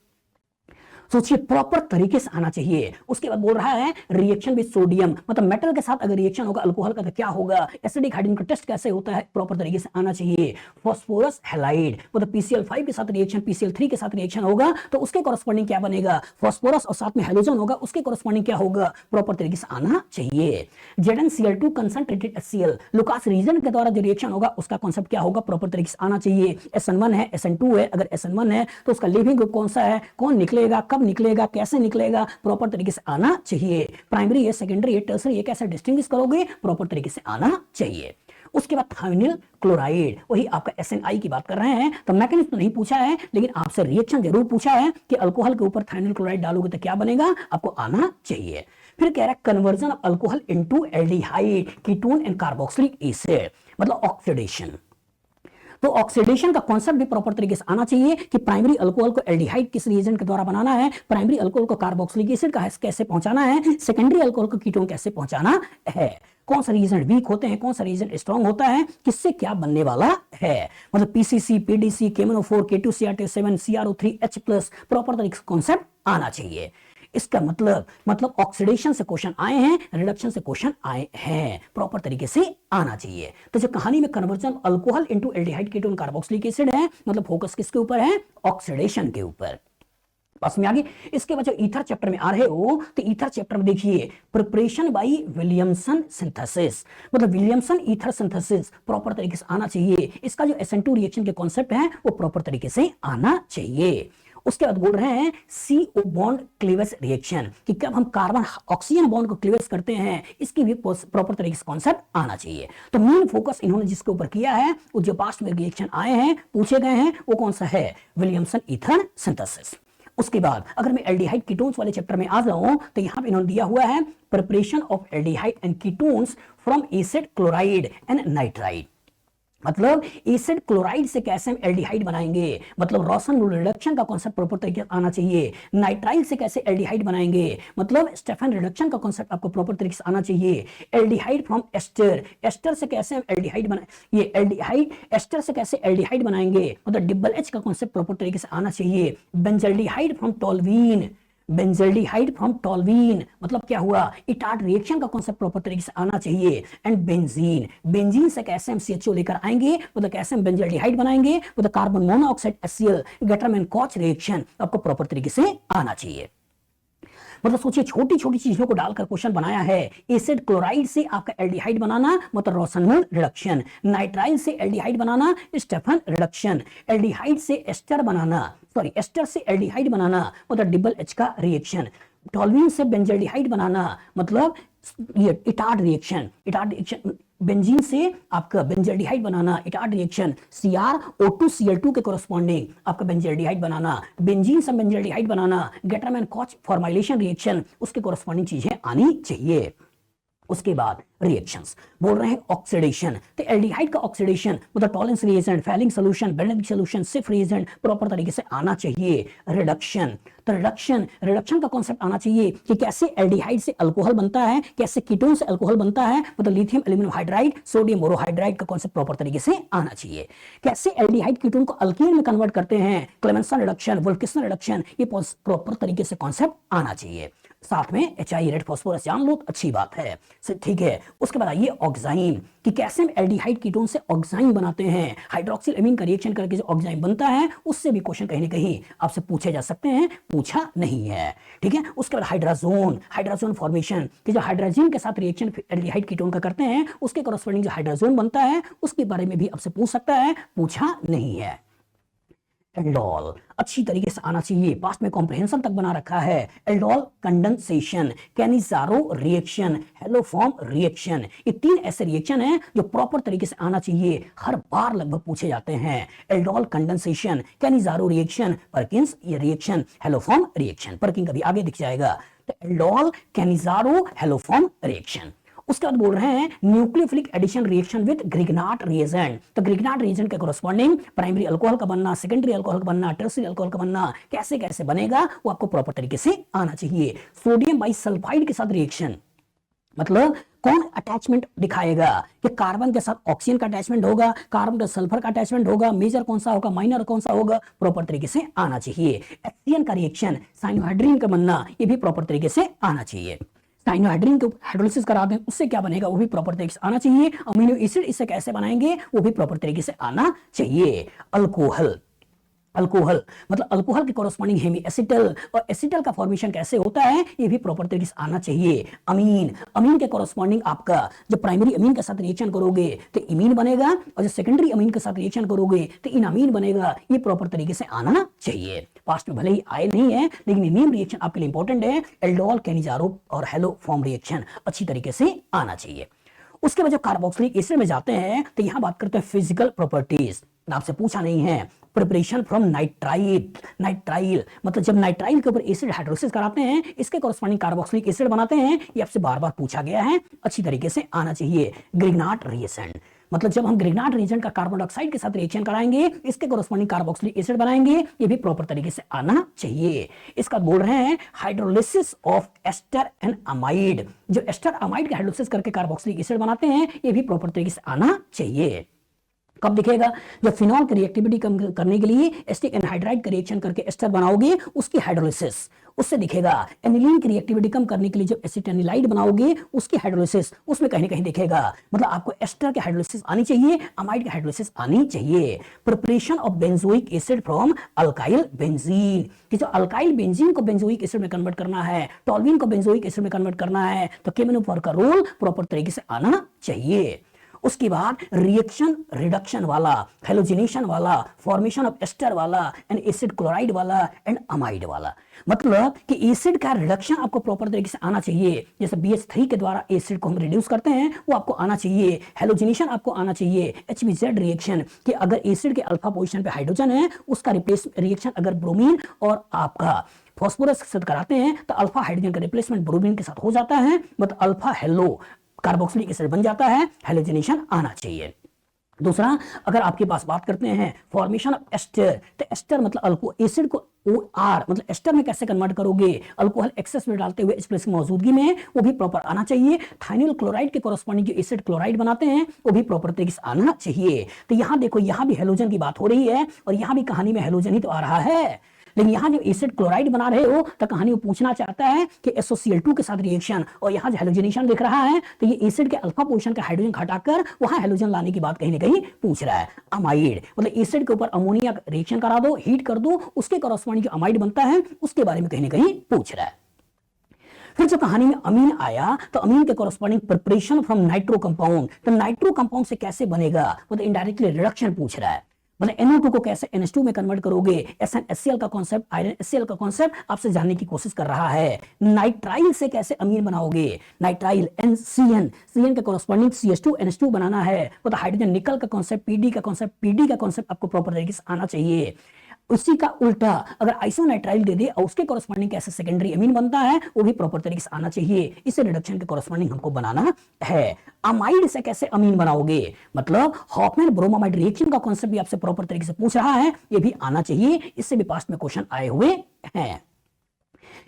सोचिए प्रॉपर तरीके से आना चाहिए। उसके बाद बोल रहा है रिएक्शन विद सोडियम, मतलब मेटल के साथ अगर रिएक्शन होगा अल्कोहल का तो क्या होगा, एसिडिक हाइड्रोजन का टेस्ट कैसे होता है, प्रॉपर तरीके से आना चाहिए। फास्फोरस हैलाइड, मतलब PCl5 के साथ रिएक्शन PCl3 के साथ रिएक्शन होगा तो उसके कॉरेस्पॉन्डिंग क्या बनेगा, फास्फोरस और साथ में हाइड्रोजन होगा, उसके कॉरेस्पॉन्डिंग क्या होगा, प्रॉपर तरीके से आना चाहिए। ZnCl2 concentrated HCl, Lucas reason के द्वारा जो रिएक्शन होगा उसका कॉन्सेप्ट क्या होगा, प्रॉपर तरीके से आना चाहिए। SN1 है SN2 है, अगर SN1 है तो उसका लिविंग ग्रुप कौन सा है, कौन निकलेगा, कब निकलेगा, कैसे निकलेगा, प्रॉपर तरीके से आना चाहिए। प्राइमरी है, सेकेंडरी है, टर्सरी है, कैसे डिस्टिंग्विश करोगे, प्रॉपर तरीके से आना चाहिए। उसके बाद थायोनिल क्लोराइड, वही आपका SNI की बात कर रहे हैं, तो मैकेनिज्म तो नहीं पूछा है लेकिन आपसे रिएक्शन जरूर पूछा है कि अल्कोहल के ऊपर थायोनिल क्लोराइड डालोगे तो क्या बनेगा, आपको आना चाहिए। फिर कह रहा है conversion of alcohol into aldehyde, ketone and carboxylic acid, मतलब ऑक्सीडेशन। तो ऑक्सीडेशन का कॉन्सेप्ट भी प्रॉपर तरीके से आना चाहिए कि प्राइमरी अल्कोहल को एल्डिहाइड किस रिएजेंट के द्वारा बनाना है, प्राइमरी अल्कोहल को कार्बोक्सिलिक एसिड का कैसे पहुंचाना है, सेकेंडरी अल्कोहल को कीटोन कैसे पहुंचाना है, कौन सा रिएजेंट वीक होते हैं, कौन सा रिएजेंट स्ट्रांग होता है, किससे क्या बनने वाला है, मतलब PCC, PDC, KMnO4, K2CR7, CrO3H+, proper तरीके से कॉन्सेप्ट आना चाहिए। इसका मतलब ऑक्सीडेशन से क्वेश्चन आए हैं, रिडक्शन से क्वेश्चन आए हैं, प्रॉपर तरीके से आना चाहिए। तो जो कहानी में conversion alcohol into aldehyde ketone carboxylic acid है, मतलब फोकस किसके ऊपर है? ऑक्सीडेशन के ऊपर। पास में आगे इसके बाद जो ईथर चैप्टर में आ रहे हो, तो ईथर चैप्टर में देखिए प्रिपरेशन बाय विलियमसन सिंथेसिस, मतलब विलियमसन ईथर सिंथेसिस प्रॉपर तरीके से आना चाहिए। इसका जो SN2 रिएक्शन के कॉन्सेप्ट है वो प्रॉपर तरीके से आना चाहिए। उसके बाद बोल रहे हैं CO बॉन्ड क्लीवेज रिएक्शन, कि कब हम कार्बन ऑक्सीजन बॉन्ड को क्लीवेज करते हैं, इसकी भी प्रॉपर तरीके से कॉन्सेप्ट आना चाहिए। तो मेन फोकस इन्होंने जिसके ऊपर किया है, वो जो पास्ट में रिएक्शन आए हैं, पूछे गए हैं, वो कौन सा है? Williamson ether synthesis. उसके बाद अगर मैं एल्डिहाइड कीटोन्स वाले चैप्टर में आ जाऊं, तो यहां पे इन्होंने दिया हुआ है preparation of aldehyde and ketones from acid, chloride and nitride, मतलब एसिड क्लोराइड से कैसे हम एल्डिहाइड बनाएंगे, मतलब रोशन रूल रिडक्शन का कॉन्सेप्ट प्रॉपर तरीके से आना चाहिए। नाइट्राइल से कैसे एल्डिहाइड बनाएंगे, मतलब स्टेफन रिडक्शन का कॉन्सेप्ट आपको प्रॉपर तरीके से आना चाहिए। एल्डिहाइड फ्रॉम एस्टर, एस्टर से कैसे हम एल्डिहाइड बनाए, ये एल्डिहाइड एस्टर से कैसे एल्डिहाइड बनाएंगे, मतलब डबल एच का कॉन्सेप्ट प्रॉपर तरीके से आना चाहिए। बेंजल्डिहाइड फ्रॉम टोल्वीन, बेंजल्डिहाइड फ्रॉम टोल्वीन, मतलब क्या हुआ? इटार्ट रिएक्शन का कॉन्सेप्ट प्रॉपर तरीके से आना चाहिए। एंड बेंजीन, बेंजीन से कैसे हम CHO लेकर आएंगे, मतलब कैसे हम बेंजल्डिहाइड बनाएंगे, मतलब carbon monoxide HCl, Gattermann coach reaction आपको प्रॉपर तरीके से आना चाहिए। मतलब सोचिए छोटी छोटी चीजों को डालकर क्वेश्चन बनाया है। एसिड क्लोराइड से आपका एल्डिहाइड बनाना, मतलब रोशनमूल रिडक्शन। नाइट्राइल से एल्डिहाइड बनाना, स्टेफन रिडक्शन। एल्डिहाइड से एस्टर बनाना, सॉरी एस्टर से एल्डिहाइड बनाना, मतलब डबल एच का रिएक्शन। टोल्वीन से बेंजल्डिहाइड बनाना, मतलब ये इटार्ट रिएक्शन। इटार्ट रिएक्शन बेंजीन से आपका बेंजल्डिहाइड बनाना, इटार्ट रिएक्शन। CrO2Cl2 के कोरस्पॉन्डिंग आपका बेंजल्डिहाइड बनाना, बेंजीन से बेंजल्डिहाइड बनाना, गेटरमैन कोच फॉर्माइलेशन रिएक्शन, उसके कोरस्पॉन्डिंग चीजें आनी चाहिए। उसके बाद रिएक्शंस बोल रहे हैं ऑक्सीडेशन, तो एल्डिहाइड का ऑक्सीडेशन, मतलब Tollens reagent, falling solution, Benedict solution, सिफ रिएजेंट प्रॉपर तरीके से आना चाहिए। रिडक्शन, तो रिडक्शन का कॉन्सेप्ट आना चाहिए कि कैसे एल्डिहाइड से अल्कोहल बनता है, कैसे कीटोन से अल्कोहल बनता है, मतलब lithium aluminium hydride, sodium borohydride का कॉन्सेप्ट प्रॉपर तरीके से आना चाहिए। कैसे एल्डिहाइड कीटोन को अल्कीन में कन्वर्ट करते हैं, क्लेमेंसन रिडक्शन, वोल्केसन रिडक्शन, ये प्रॉपर तरीके से कॉन्सेप्ट आना चाहिए। साथ में HI रेड फास्फोरस जान लो, अच्छी बात है, ठीक है। उसके बाद आइए ऑक्साइन, कि कैसे हम एल्डिहाइड कीटोन से ऑक्साइन बनाते हैं, हाइड्रोक्सिल अमीन का रिएक्शन करके जो ऑक्साइन बनता है, उससे भी क्वेश्चन कहीं ना कहीं आपसे पूछे जा सकते हैं, पूछा नहीं है, ठीक है। उसके बाद हाइड्राजोन फॉर्मेशन, कि जो हाइड्रोजन के साथ रिएक्शन एल्डिहाइड कीटोन का करते हैं, उसके कॉरस्पॉन्डिंग जो हाइड्रोजन बनता है, उसके बारे में भी आपसे पूछ सकता है, पूछा नहीं है। एल्डोल अच्छी तरीके से आना चाहिए, पास्ट में कॉम्प्रिहेंशन तक बना रखा है। Aldol condensation, Cannizzaro reaction, haloform reaction, ये 3 ऐसे रिएक्शन हैं जो प्रॉपर तरीके से आना चाहिए, हर बार लगभग पूछे जाते हैं। Aldol condensation, Cannizzaro reaction, Perkins ये रिएक्शन, हेलोफॉर्म रिएक्शन, पर्किंग कभी आगे दिख जाएगा। तो एल्डोल कैनिजारो हेलोफॉर्म रिएक्शन। उसके बाद बोल रहे हैं nucleophilic addition reaction with Grignard reagent, तो ग्रिग्नाट रिएजेंट के कोरस्पॉन्डिंग प्राइमरी अल्कोहल का बनना, सेकेंडरी अल्कोहल का बनना, टर्शियरी अल्कोहल का बनना, कैसे कैसे बनेगा वो आपको प्रॉपर तरीके से आना चाहिए। सोडियम बाइसल्फाइड के साथ रिएक्शन, मतलब कौन अटैचमेंट दिखाएगा, कि कार्बन के साथ ऑक्सीजन का अटैचमेंट होगा, कार्बन का सल्फर का अटैचमेंट होगा, मेजर कौन सा होगा, माइनर कौन सा होगा, प्रॉपर तरीके से आना चाहिए। HCN का रिएक्शन, साइनोहाइड्रीन का बनना, ये भी प्रॉपर तरीके से आना चाहिए। साइनोहाइड्रीन को हाइड्रोलिसिस करा दें, उससे क्या बनेगा वो भी प्रॉपर तरीके से आना चाहिए। अमीनो एसिड इससे कैसे बनाएंगे वो भी प्रॉपर तरीके से आना चाहिए। अल्कोहल मतलब अल्कोहल के कॉरस्पॉन्डिंग हेमी एसिटल, और एसिटल का फॉर्मेशन कैसे होता है ये भी प्रॉपर तरीके से आना चाहिए। अमीन के कॉरस्पॉन्डिंग आपका जो प्राइमरी अमीन के साथ रिएक्शन करोगे तो इमीन बनेगा, और जो सेकेंडरी अमीन के साथ रिएक्शन करोगे तो इनामीन बनेगा, ये प्रॉपर तरीके से आना चाहिए। पास्ट में भले ही आए नहीं है लेकिन नेम रिएक्शन आपके लिए इंपॉर्टेंट है। एल्डोल कैनिजारो और हेलोफॉर्म रिएक्शन अच्छी तरीके से आना चाहिए। उसके बाद जब कार्बोक्सिलिक एसिड में जाते हैं तो यहां बात करते हैं फिजिकल प्रॉपर्टीज, आपसे पूछा नहीं है। प्रिपरेशन फ्रॉम नाइट्राइल, मतलब जब नाइट्राइल के ऊपर एसिड हाइड्रोलिसिस कराते हैं, इसके कॉरस्पॉन्डिंग कार्बोक्सिलिक एसिड बनाते हैं, ये आपसे बार बार पूछा गया है, अच्छी तरीके से आना चाहिए। ग्रिग्नाट रिएजेंट, मतलब जब हम ग्रिग्नाट रिएजेंट का कार्बन डाइऑक्साइड के साथ रिएक्शन कराएंगे, इसके कॉरस्पॉन्डिंग कार्बोक्सिलिक एसिड बनाएंगे, ये भी प्रॉपर तरीके से आना चाहिए। इसका बोल रहे हैं hydrolysis of ester and amide, जो एस्टर अमाइड का हाइड्रोलिसिस करके कार्बोक्सिलिक एसिड बनाते हैं, ये भी प्रॉपर तरीके से आना चाहिए। कब दिखेगा, जब फिनॉल की रिएक्टिविटी कम करने के लिए एसिटिक एनहाइड्राइड का रिएक्शन करके एस्टर बनाओगे, उसकी हाइड्रोलिसिस, उससे दिखेगा एनिलीन की रिएक्टिविटी कम करने के लिए जब एसिटाइलाइड बनाओगे उसकी हाइड्रोलिसिस, उसमें कहीं ना कहीं दिखेगा। मतलब आपको एस्टर की हाइड्रोलिसिस आनी चाहिए, अमाइड की हाइड्रोलिसिस आनी चाहिए। Preparation of benzoic acid from alkyl benzene, कि जो अल्काइल बेंजीन को बेंजोइक एसिड में कन्वर्ट करना है, टॉल्यूइन को बेंजोइक एसिड में कन्वर्ट करना है, तो केमिनोफॉर का रोल प्रॉपर तरीके से आना चाहिए। उसके बाद रिएक्शन रिडक्शन वाला, हेलोजिनेशन वाला, फॉर्मेशन ऑफ एस्टर वाला एंड एसिड क्लोराइड वाला एंड अमाइड वाला, मतलब कि एसिड का रिडक्शन आपको प्रॉपर तरीके से आना चाहिए। जैसे BH3 के द्वारा एसिड को हम रिड्यूस करते हैं वो आपको आना चाहिए। हेलोजिनेशन आपको आना चाहिए। HBZ रिएक्शन कि अगर एसिड के अल्फा पोजीशन पे हाइड्रोजन है उसका रिप्लेस रिएक्शन अगर ब्रोमीन और आपका फॉस्फोरस के साथ कराते हैं तो अल्फा हाइड्रोजन का रिप्लेसमेंट ब्रोमीन के साथ हो जाता है, मतलब अल्फा हेलो कार्बोक्सिलिक एसिड बन जाता है। हेलोजिनेशन आना चाहिए। दूसरा, अगर आपके पास बात करते हैं फॉर्मेशन ऑफ एस्टर, तो एस्टर मतलब अल्को एसिड को OR मतलब एस्टर में कैसे कन्वर्ट करोगे, अल्कोहल एक्सेस में डालते हुए H+ की मौजूदगी में, वो भी प्रॉपर आना चाहिए। थाइनिल क्लोराइड के कॉरस्पॉन्डिंग जो एसिड क्लोराइड बनाते हैं वो भी प्रॉपर तरीके से आना चाहिए। तो यहाँ देखो, यहाँ भी हेलोजन की बात हो रही है और यहाँ भी कहानी में हेलोजन ही तो आ रहा है, लेकिन यहाँ जो एसिड क्लोराइड बना रहे हो तो कहानी वो पूछना चाहता है कि SOCl2 के साथ रिएक्शन, और यहाँ जो हेलोजनेशन दिख रहा है तो ये एसिड के अल्फा पोजीशन का हाइड्रोजन हटाकर वहां हेलोजन लाने की बात कहीं ना कहीं पूछ रहा है। अमाइड मतलब एसिड के ऊपर अमोनिया रिएक्शन करा दो, हीट कर दो, उसके कॉरस्पॉन्डिंग जो अमाइड बनता है उसके बारे में कहीं ना कहीं पूछ रहा है। फिर जब कहानी में अमीन आया तो अमीन के corresponding preparation from nitro compound, तो नाइट्रो कंपाउंड से कैसे बनेगा, मतलब इनडायरेक्टली रिडक्शन पूछ रहा है। मतलब NO2 को कैसे NH2 में कन्वर्ट करोगे, SnHCl का कॉन्सेप्ट, आयरन HCl का कॉन्सेप्ट आपसे जानने की कोशिश कर रहा है। नाइट्राइल से कैसे अमीन बनाओगे, नाइट्राइल NCN, CN के कॉरस्पॉन्डिंग CH2 NH2 बनाना है। मतलब हाइड्रोजन निकल का कॉन्सेप्ट, PD का कॉन्सेप्ट आपको प्रॉपर तरीके से आना चाहिए। उसी का उल्टा अगर आइसोनाइट्राइल दे दे और उसके कॉरस्पॉन्डिंग कैसे सेकेंडरी अमीन बनता है वो भी प्रॉपर तरीके से आना चाहिए। इसे रिडक्शन के कॉरस्पॉन्डिंग हमको बनाना है। अमाइड से कैसे अमीन बनाओगे, मतलब हॉफमैन ब्रोमामाइड रिएक्शन का कॉन्सेप्ट भी आपसे प्रॉपर तरीके से पूछ रहा है, ये भी आना चाहिए। इससे भी पास्ट में क्वेश्चन आए हुए हैं।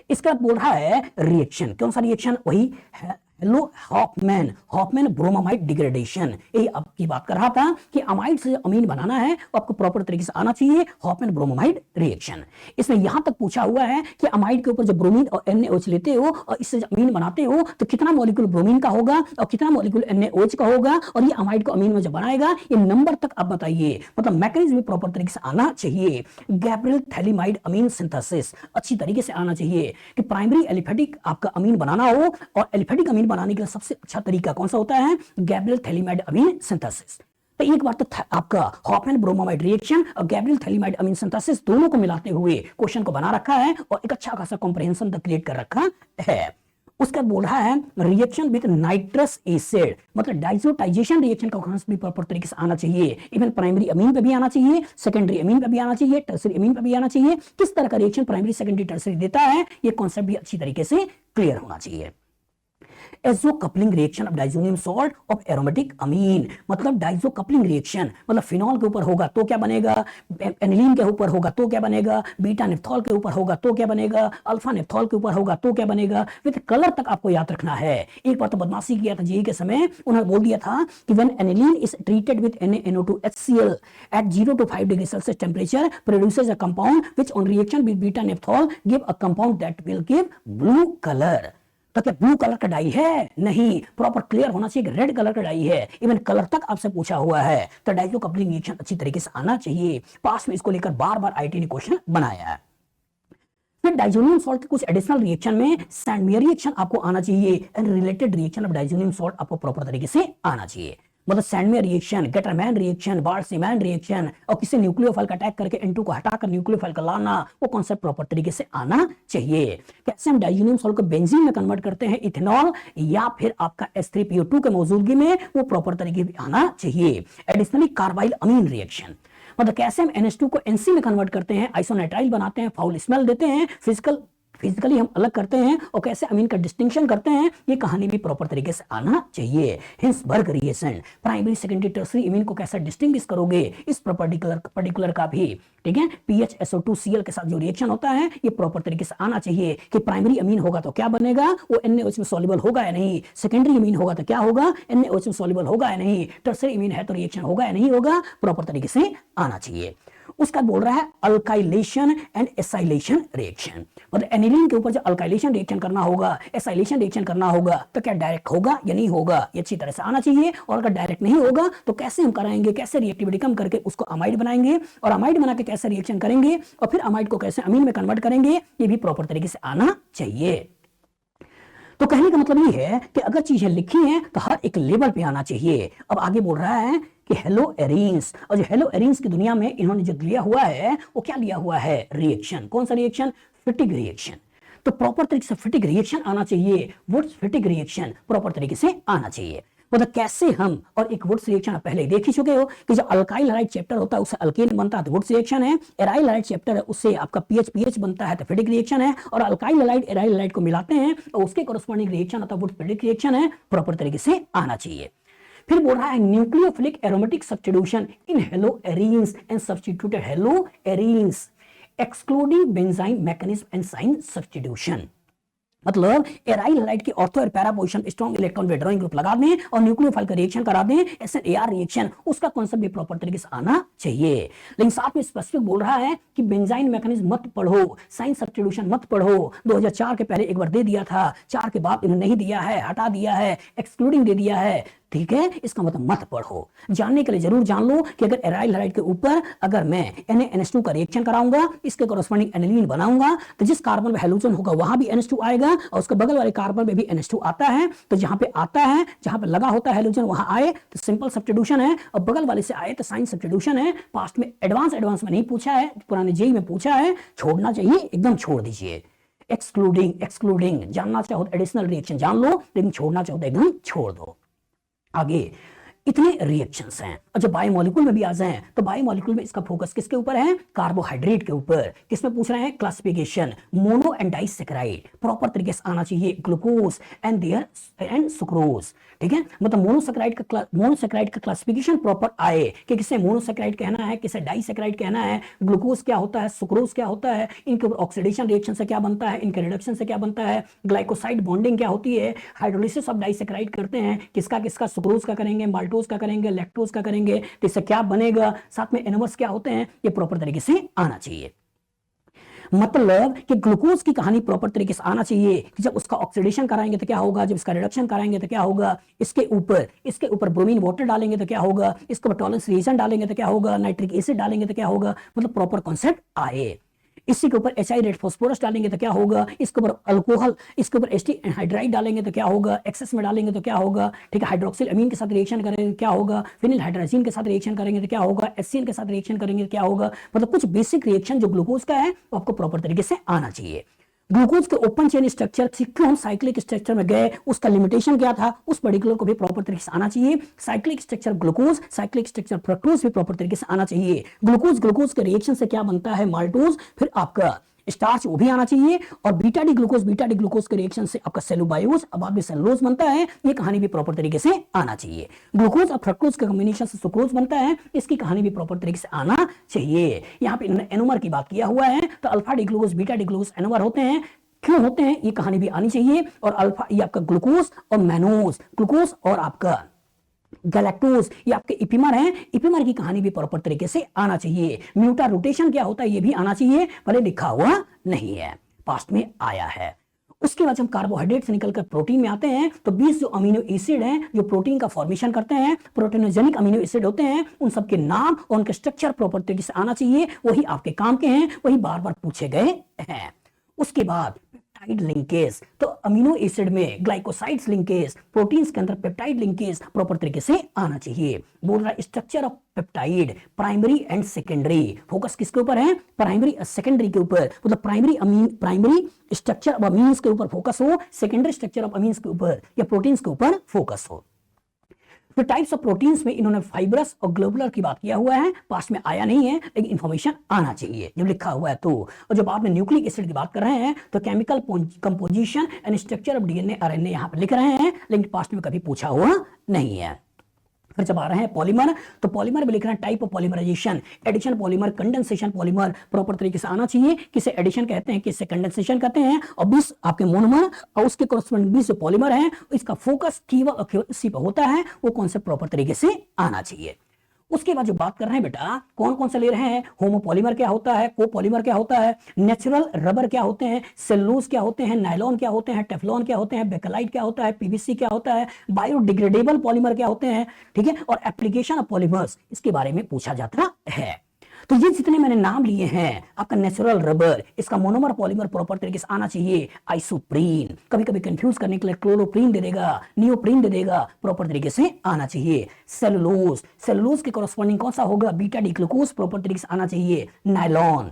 इसका बोल रहा है रिएक्शन, कौन सा रिएक्शन, वही है हेलो हॉफमैन ब्रोमामाइड डिग्रेडेशन। यही आपकी बात कर रहा था कि अमाइड से अमीन बनाना है वो आपको प्रॉपर तरीके से आना चाहिए, हॉफमैन ब्रोमामाइड रिएक्शन। इसमें यहां तक पूछा हुआ है कि अमाइड के ऊपर जब ब्रोमीन और NaOH लेते हो और इससे अमीन बनाते हो तो कितना मॉलिक्यूल ब्रोमीन का होगा और कितना मॉलिक्यूल NaOH का होगा, और ये अमाइड को अमीन में जब बनाएगा ये नंबर तक आप बताइए। मतलब मैकेनिज्म प्रॉपर तरीके से आना चाहिए। गैब्रियल थैलीमाइड अमीन सिंथेसिस अच्छी तरीके से आना चाहिए कि प्राइमरी एलिफेटिक आपका अमीन बनाना हो, और एलिफेटिक अमीन बनाने के लिए सबसे अच्छा तरीका कौन सा होता है, गैब्रियल थैलीमाइड अमीन सिंथेसिस। तो एक बार तो आपका हॉफमैन ब्रोमामाइड रिएक्शन और गैब्रियल थैलीमाइड अमीन सिंथेसिस दोनों को मिलाते हुए क्वेश्चन को बना रखा है और एक अच्छा खासा कॉम्प्रिहेंशन तक क्रिएट कर रखा है। उसका बोल रहा है रिएक्शन विद नाइट्रस एसिड, मतलब डाइजोटाइजेशन रिएक्शन का कॉन्सेप्ट भी प्रॉपर तरीके से आना चाहिए। इवन प्राइमरी अमीन पे भी आना चाहिए, सेकेंडरी अमीन पे भी आना चाहिए, टर्सरी अमीन पे भी आना चाहिए। किस तरह का रिएक्शन प्राइमरी सेकेंडरी टर्सरी देता है ये कॉन्सेप्ट भी अच्छी तरीके से क्लियर होना चाहिए। Azo coupling reaction of diazonium salt of aromatic amine, मतलब डाइजो कपलिंग रिएक्शन, मतलब फिनॉल के ऊपर होगा तो क्या बनेगा, एनिलीन के ऊपर होगा तो क्या बनेगा, बीटा नेफ्थॉल के ऊपर होगा तो क्या बनेगा, अल्फा नेफ्थॉल के ऊपर होगा तो क्या बनेगा। विद कलर तक आपको याद रखना है। एक बार तो बदमाशी किया था जेई के समय, उन्होंने बोल दिया था कि when aniline is treated with NaNO2 HCl at 0 to 5 degree Celsius temperature produces a compound which on reaction with beta naphthol give a compound that will give blue color। तो क्या ब्लू कलर का die है, नहीं, proper clear होना चाहिए कि red colour का die है। इवन कलर तक आपसे पूछा हुआ है, तो डाइजो कपलिंग रिएक्शन अच्छी तरीके से आना चाहिए। पास में इसको लेकर बार बार आईटी ने क्वेश्चन बनाया है। फिर डाइजोनियम सॉल्ट के कुछ एडिशनल रिएक्शन में सैंडमेयर रिएक्शन आपको आना चाहिए and related reaction of diazonium salt आपको प्रॉपर तरीके से आना चाहिए। मतलब सैंडमेयर रिएक्शन, गेटरमैन रिएक्शन, बार्सिमैन रिएक्शन, और किसी न्यूक्लियोफाइल का अटैक करके N2 को हटाकर न्यूक्लियोफाइल का लाना, वो कॉन्सेप्ट प्रॉपर तरीके से आना चाहिए। कैसे हम डाइजोनियम सॉल्ट को बेंजीन में कन्वर्ट करते हैं, इथेनॉल या फिर आपका H3PO2 के मौजूदगी में, वो प्रॉपर तरीके से आना चाहिए। एडिशनली कार्बाइल अमीन रिएक्शन, मतलब कैसे हम NH2 को NC में कन्वर्ट करते हैं, आइसोनाइट्राइल बनाते हैं, फाउल स्मेल देते हैं, फिजिकली हम अलग करते हैं, और कैसे अमीन का डिस्टिंक्शन करते हैं, ये कहानी भी प्रॉपर तरीके से आना चाहिए। Hinsberg reaction, primary secondary tertiary amine को कैसे डिस्टिंग्विश करोगे, इस पर्टिकुलर का भी, ठीक है। PHSO2Cl के साथ जो रिएक्शन होता है ये प्रॉपर तरीके से आना चाहिए कि प्राइमरी अमीन होगा तो क्या बनेगा, वो NaOH में सॉल्युबल होगा या नहीं, सेकेंडरी अमीन होगा तो क्या होगा, NaOH में सॉल्युबल होगा या नहीं, टर्सरी अमीन है तो रिएक्शन होगा या नहीं होगा, प्रॉपर तरीके से आना चाहिए। उसका बोल रहा है अल्काइलेशन एंड एसाइलेशन रिएक्शन। मतलब एनिलीन के ऊपर जब अल्काइलेशन रिएक्शन करना होगा, एसाइलेशन रिएक्शन करना होगा, तो क्या डायरेक्ट होगा या नहीं होगा, ये अच्छी तरह से आना चाहिए। और अगर डायरेक्ट नहीं होगा तो कैसे हम कराएंगे, कैसे रिएक्टिविटी कम करके उसको अमाइड बनाएंगे, और अमाइड बना के कैसे रिएक्शन करेंगे, और फिर अमाइड को कैसे अमीन में कन्वर्ट करेंगे, ये भी प्रॉपर तरीके से आना चाहिए। तो कहने का मतलब ये है कि अगर चीजें लिखी हैं तो हर एक लेवल पे आना चाहिए। अब आगे बोल रहा है कि हेलो एरिन्स, और जो हेलो एरिन्स की दुनिया में इन्होंने जो लिया हुआ है वो क्या लिया हुआ है, रिएक्शन। कौन सा रिएक्शन, फिटिग रिएक्शन। तो प्रॉपर तरीके से फिटिग रिएक्शन आना चाहिए, वुड्स फिटिग रिएक्शन प्रॉपर तरीके से आना चाहिए। मतलब कैसे हम, और एक वुड्स रिएक्शन आप पहले देख ही चुके हो कि जो अल्काइल हैलाइड चैप्टर होता है उससे अल्केन बनता है तो वुड्स रिएक्शन है, एराइल हैलाइड चैप्टर है उससे आपका पीएच बनता है तो फिटिक रिएक्शन है, और अल्काइल हैलाइड एराइल हैलाइड को मिलाते हैं और उसके कॉरेस्पॉन्डिंग रिएक्शन आता है वुड्स फिटिक रिएक्शन है, प्रॉपर तरीके से आना चाहिए। फिर बोल रहा है nucleophilic aromatic substitution in haloarenes and substituted haloarenes excluding benzyne mechanism and cine substitution. मतलब एराइल हैलाइड की ऑर्थो और para position strong electron withdrawing group लगा दें और न्यूक्लियोफाइल का रिएक्शन करा दें, SN-AR रिएक्शन, उसका कॉन्सेप्ट भी प्रॉपर तरीके से आना चाहिए। लेकिन साथ में स्पेसिफिक बोल रहा है कि बेंजाइन मैकेनिज्म मत पढ़ो, साइन सब्स्टिट्यूशन मत पढ़ो। 2004 के पहले एक बार दे दिया था, 4 के बाद इन्होंने नहीं दिया है, हटा दिया है, एक्सक्लूडिंग दे दिया है, ठीक है। इसका मतलब मत पढ़ो, जानने के लिए जरूर जान लो कि अगर एराइल हैलाइड के ऊपर अगर मैं NaNH2 का रिएक्शन कराऊंगा, इसके कॉरेस्पॉन्डिंग एनिलीन बनाऊंगा, तो जिस कार्बन में हैलोजन होगा वहां भी NH2 आएगा और उसके बगल वाले कार्बन में भी NH2 आता है। तो जहां पे आता है, जहां पे लगा होता है हैलोजन वहां आए तो सिंपल सब्स्टिट्यूशन है, और बगल वाले से आए तो साइन सब्स्टिट्यूशन है। पास्ट में एडवांस में नहीं पूछा है, पुराने जेई में पूछा है, छोड़ना चाहिए, एकदम छोड़ दीजिए। एक्सक्लूडिंग जानना चाहो तो एडिशनल रिएक्शन जान लो, लेकिन छोड़ना चाहो तो एकदम छोड़ दो। आगे इतने रिएक्शंस हैं, और जब बायोमोलिक्यूल में भी आ जाएं तो बायोमोलिक्यूल में इसका फोकस किसके ऊपर है, कार्बोहाइड्रेट के ऊपर। किसमें पूछ रहे हैं, classification mono and disaccharide proper तरीके से आना चाहिए, ग्लूकोज एंड सुक्रोज, ठीक है। मतलब मोनोसैकेराइड का क्लासिफिकेशन प्रॉपर आए कि किसे मोनोसैकेराइड कहना है, किसे डाइसैकेराइड कहना है, ग्लूकोज क्या होता है, सुक्रोज क्या होता है, इनके ऊपर ऑक्सीडेशन रिएक्शन से क्या बनता है, इनके रिडक्शन से क्या बनता है, ग्लाइकोसाइड बॉन्डिंग क्या होती है, हाइड्रोलिसिस ऑफ डाइसैकेराइड करते हैं, किसका किसका, सुक्रोज का करेंगे, माल्टोज का करेंगे, लैक्टोज का करेंगे, तो इससे क्या बनेगा, साथ में एनोमर्स क्या होते हैं, ये प्रॉपर तरीके से आना चाहिए। मतलब कि ग्लूकोज की कहानी प्रॉपर तरीके से आना चाहिए कि जब उसका ऑक्सीडेशन कराएंगे तो क्या होगा, जब इसका रिडक्शन कराएंगे तो क्या होगा, इसके ऊपर ब्रोमीन वाटर डालेंगे तो क्या होगा, इसके ऊपर टॉलरेंस रिएजेंट डालेंगे तो क्या होगा, नाइट्रिक एसिड डालेंगे तो क्या होगा, मतलब प्रॉपर कॉन्सेप्ट आए। इसी के ऊपर HI रेड फास्फोरस डालेंगे तो क्या होगा, इसके ऊपर अल्कोहल, इसके ऊपर एस्टी एनहाइड्राइड डालेंगे तो क्या होगा, एक्सेस में डालेंगे तो क्या होगा, ठीक है। हाइड्रोक्सिल अमीन के साथ रिएक्शन करेंगे क्या होगा, फिनिल हाइड्राजीन के साथ रिएक्शन करेंगे तो क्या होगा, HCl के साथ रिएक्शन करेंगे तो क्या होगा। मतलब कुछ बेसिक रिएक्शन जो ग्लूकोज का है वो आपको प्रॉपर तरीके से आना चाहिए। ग्लूकोज के ओपन चेन स्ट्रक्चर क्यों हम साइक्लिक स्ट्रक्चर में गए, उसका लिमिटेशन क्या था, उस पर्टिकुलर को भी प्रॉपर तरीके से आना चाहिए। Cyclic structure glucose, cyclic structure fructose भी प्रॉपर तरीके से आना चाहिए। ग्लूकोज के रिएक्शन से क्या बनता है, माल्टोज, फिर आपका स्टार्च वो भी आना चाहिए, और बीटा डी ग्लूकोज के रिएक्शन से आपका सेलुलोज और बाद में सेलुलोज बनता है, ये कहानी भी प्रॉपर तरीके से आना चाहिए। ग्लूकोज और फ्रक्टोज के कॉम्बिनेशन से सुक्रोज बनता है, इसकी कहानी भी प्रॉपर तरीके से आना चाहिए। यहाँ पे इन्होंने एनोमर की बात किया हुआ है, तो alpha D glucose, beta D glucose anomer होते हैं, क्यों होते हैं, ये कहानी भी आनी चाहिए। और अल्फा ये आपका ग्लूकोज और मैनोज, ग्लूकोज और आपका गैलेक्टोज ये आपके इपिमर हैं, इपिमर की कहानी भी प्रॉपर तरीके से आना चाहिए। म्यूटा रोटेशन क्या होता है ये भी आना चाहिए, भले लिखा हुआ नहीं है, पास्ट में आया है। उसके बाद हम कार्बोहाइड्रेट से निकलकर प्रोटीन में आते हैं, तो 20 जो अमीनो एसिड हैं जो प्रोटीन का फॉर्मेशन करते हैं, प्रोटीनोजेनिक अमीनो एसिड होते हैं, उन सबके नाम और उनके स्ट्रक्चर प्रॉपर तरीके से आना चाहिए, वही आपके काम के हैं, वही बार बार पूछे गए हैं। उसके बाद पेप्टाइड लिंकेज, तो अमीनो एसिड में ग्लाइकोसाइड्स लिंकेज, प्रोटीन्स के अंदर पेप्टाइड लिंकेज प्रॉपर तरीके से आना चाहिए। बोल रहा है structure of peptide primary and secondary, focus किसके ऊपर है, प्राइमरी और सेकेंडरी के ऊपर। मतलब प्राइमरी स्ट्रक्चर ऑफ अमीन्स के ऊपर फोकस हो, सेकेंडरी स्ट्रक्चर ऑफ अमीन्स के ऊपर या प्रोटीन्स के ऊपर फोकस हो। तो टाइप्स ऑफ प्रोटीन्स में इन्होंने फाइब्रस और ग्लोबुलर की बात किया हुआ है, पास में आया नहीं है, लेकिन इंफॉर्मेशन आना चाहिए जब लिखा हुआ है तो। और जब आपने न्यूक्लिक एसिड की बात कर रहे हैं तो chemical composition and structure of DNA RNA यहाँ पे लिख रहे हैं, लेकिन पास्ट में कभी पूछा हुआ नहीं है। फिर जब आ रहे हैं पॉलीमर, तो पॉलीमर में लिख रहे हैं type of polymerisation, addition polymer, condensation polymer proper तरीके से आना चाहिए। किसे एडिशन कहते हैं, किसे कंडेंसेशन कहते हैं। और 20 आपके मोनोमर और उसके कॉरेस्पॉन्डिंग 20 जो पॉलीमर हैं, इसका फोकस केवल इसी पर होता है, वो कॉन्सेप्ट प्रॉपर तरीके से आना चाहिए। उसके बाद जो बात कर रहे हैं बेटा, कौन कौन से ले रहे हैं, होमोपॉलीमर क्या होता है, कोपॉलीमर क्या होता है, नेचुरल रबर क्या होते हैं, सेलुलोज क्या होते हैं, नायलॉन क्या होते हैं, टेफ्लॉन क्या होते हैं, बेकेलाइट क्या होता है, पीवीसी क्या होता है, बायोडिग्रेडेबल पॉलीमर क्या होते हैं, ठीक है, और एप्लीकेशन ऑफ पॉलीमर्स, इसके बारे में पूछा जाता है। तो ये जितने मैंने नाम लिए हैं, आपका नेचुरल रबर, इसका मोनोमर पॉलीमर प्रॉपर तरीके से आना चाहिए आइसोप्रीन, कभी कभी कंफ्यूज करने के लिए क्लोरोप्रीन दे देगा, नियोप्रीन दे देगा, प्रॉपर तरीके से आना चाहिए। सेलुलोज, सेलुलोज के कॉरेस्पॉन्डिंग कौन सा होगा, बीटा डी ग्लूकोज, प्रॉपर तरीके से आना चाहिए। नायलॉन,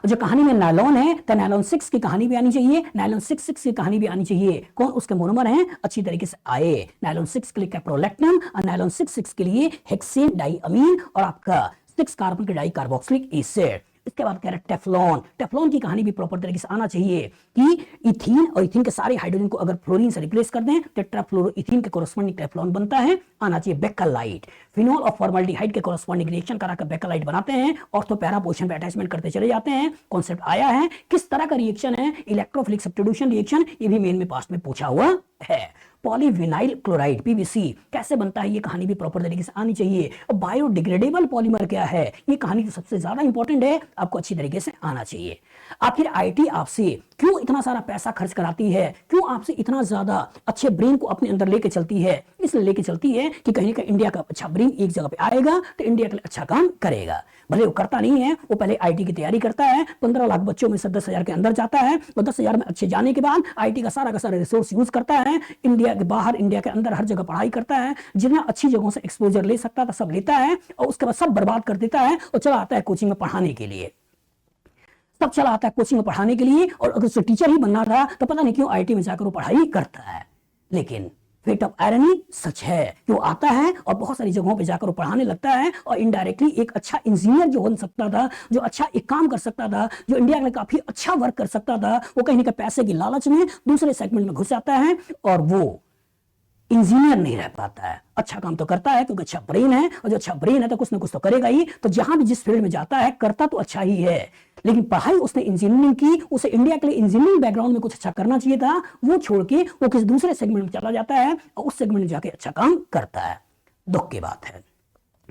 जो कहानी में नायलॉन है तो नायलॉन 6 की कहानी भी आनी चाहिए, नायलॉन 6 की कहानी भी आनी चाहिए। कौन उसके मोनोमर हैं, अच्छी तरीके से आए। नायलॉन 6 के लिए कैप्रोलैक्टम और नायलॉन 6 के लिए हेक्सेन डाइअमीन और आपका 6 कार्बन के डाई कार्बोक्सिलिक एसिड। इसके बाद कह रहे हैं टेफ्लॉन, टेफ्लॉन की कहानी भी प्रॉपर तरीके से आना चाहिए कि इथीन और इथीन के सारे हाइड्रोजन को अगर फ्लोरीन से रिप्लेस कर दें तो टेट्राफ्लोरोइथीन के कोरेस्पॉन्डिंग टेफ्लॉन बनता है, आना चाहिए। बेकलाइट, फिनोल और फॉर्मल्डिहाइड के कोरेस्पॉन्डिंग रिएक्शन कराकर बेकलाइट बनाते हैं, ऑर्थो पैरा पोजीशन पे अटैचमेंट करते चले जाते हैं। कॉन्सेप्ट आया है, किस तरह का रिएक्शन है, इलेक्ट्रोफिलिक सब्स्टिट्यूशन रिएक्शन, ये भी मेन में पास्ट में पूछा हुआ है। पॉलीविनाइल क्लोराइड पीवीसी कैसे बनता है, ये कहानी भी प्रॉपर तरीके से आनी चाहिए। बायोडिग्रेडेबल पॉलीमर क्या है, ये कहानी तो सबसे ज्यादा इंपॉर्टेंट है, आपको अच्छी तरीके से आना चाहिए। आखिर आईटी आपसे क्यों इतना सारा पैसा खर्च कराती है, क्यों आपसे इतना ज्यादा अच्छे ब्रेन को अपने अंदर लेके चलती है, इसलिए लेके चलती है कि कहीं ना कहीं इंडिया का अच्छा ब्रेन एक जगह पे आएगा तो इंडिया के लिए अच्छा काम करेगा। भले वो करता नहीं है, वो पहले आईटी की तैयारी करता है, 15 लाख बच्चों में से 10,000 के अंदर जाता है, और 10,000 में अच्छे जाने के बाद आईटी का सारा रिसोर्स यूज करता है, इंडिया के बाहर, इंडिया के अंदर हर जगह पढ़ाई करता है, जिन्हें अच्छी जगहों से एक्सपोजर ले सकता था सब लेता है, और उसके बाद सब बर्बाद कर देता है और चला आता है कोचिंग में पढ़ाने के लिए। सब चला आता है कोचिंग में पढ़ाने के लिए, और अगर उसे टीचर ही बनना था तो पता नहीं क्यों आईटी में जाकर वो पढ़ाई करता है। लेकिन फेट ऑफ आयरनी सच है कि वो आता है और बहुत सारी जगहों पे जाकर वो पढ़ाने लगता है, और इनडायरेक्टली एक अच्छा इंजीनियर जो बन सकता था, जो अच्छा एक काम कर सकता था, जो इंडिया में काफी अच्छा वर्क कर सकता था, वो कहीं ना कहीं पैसे की लालच में दूसरे सेगमेंट में घुस जाता है और वो इंजीनियर नहीं रह पाता है। अच्छा काम तो करता है क्योंकि अच्छा ब्रेन है, और जो अच्छा ब्रेन है तो कुछ ना कुछ तो करेगा ही, तो जहां भी जिस फील्ड में जाता है करता तो अच्छा ही है, लेकिन पढ़ाई उसने इंजीनियरिंग की, उसे इंडिया के लिए इंजीनियरिंग बैकग्राउंड में कुछ अच्छा करना चाहिए था, वो छोड़ के वो किसी दूसरे सेगमेंट में चला जाता है और उस सेगमेंट में जाके अच्छा काम करता है। दुख की बात है।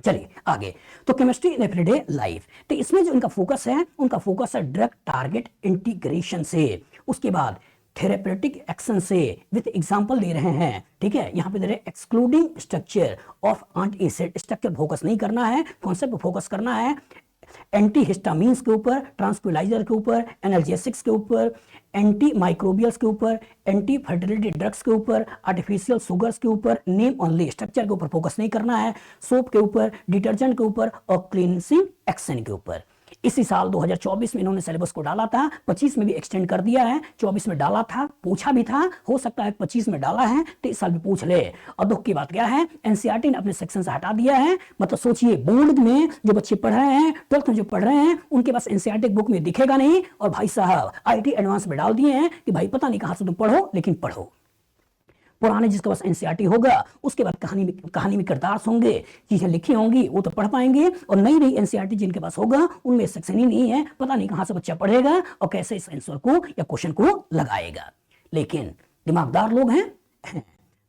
चलिए आगे, तो केमिस्ट्री इन एवरीडे लाइफ, तो इसमें जो इनका फोकस है, उनका फोकस है ड्रग टारगेट इंटीग्रेशन से, उसके बाद थेरेपेटिक एक्शन से, विद एग्जांपल दे रहे हैं। ठीक है, यहां पे दे रहे हैं excluding structure of anti acid, structure focus नहीं करना है, कॉन्सेप्ट फोकस करना है। एंटी हिस्टामिन्स के ऊपर, ट्रांसक्विलाइजर के ऊपर, एनाल्जेसिक्स के ऊपर, एंटी माइक्रोबियल्स के ऊपर, एंटी फर्टिलिटी ड्रग्स के ऊपर, आर्टिफिशियल शुगर्स के ऊपर, नेम ओनली, स्ट्रक्चर के ऊपर फोकस नहीं करना है, सोप के ऊपर, डिटर्जेंट के ऊपर और क्लींसिंग एक्शन के ऊपर। इसी साल 2024 में इन्होंने सिलेबस को डाला था, 25 में भी एक्सटेंड कर दिया है, 24 में डाला था, पूछा भी था, हो सकता है 25 में डाला है तो इस साल भी पूछ ले। और दुख की बात क्या है, एनसीईआरटी ने अपने सेक्शन से हटा दिया है। मतलब सोचिए, बोर्ड में जो बच्चे पढ़ रहे हैं, 12th में जो पढ़ रहे हैं, उनके पास एनसीईआरटी बुक में दिखेगा नहीं, और भाई साहब आईटी एडवांस में डाल दिए हैं कि भाई पता नहीं कहां से तुम पढ़ो, लेकिन पढ़ो। पुराने जिसके पास एनसीईआरटी होगा उसके बाद कहानी में किरदार होंगे, चीजें लिखी होंगी, वो तो पढ़ पाएंगे, और नई नई एनसीईआरटी जिनके पास होगा उनमें सेक्शन ही नहीं है, पता नहीं कहां से बच्चा पढ़ेगा और कैसे इस आंसर को या क्वेश्चन को लगाएगा। लेकिन दिमागदार लोग हैं,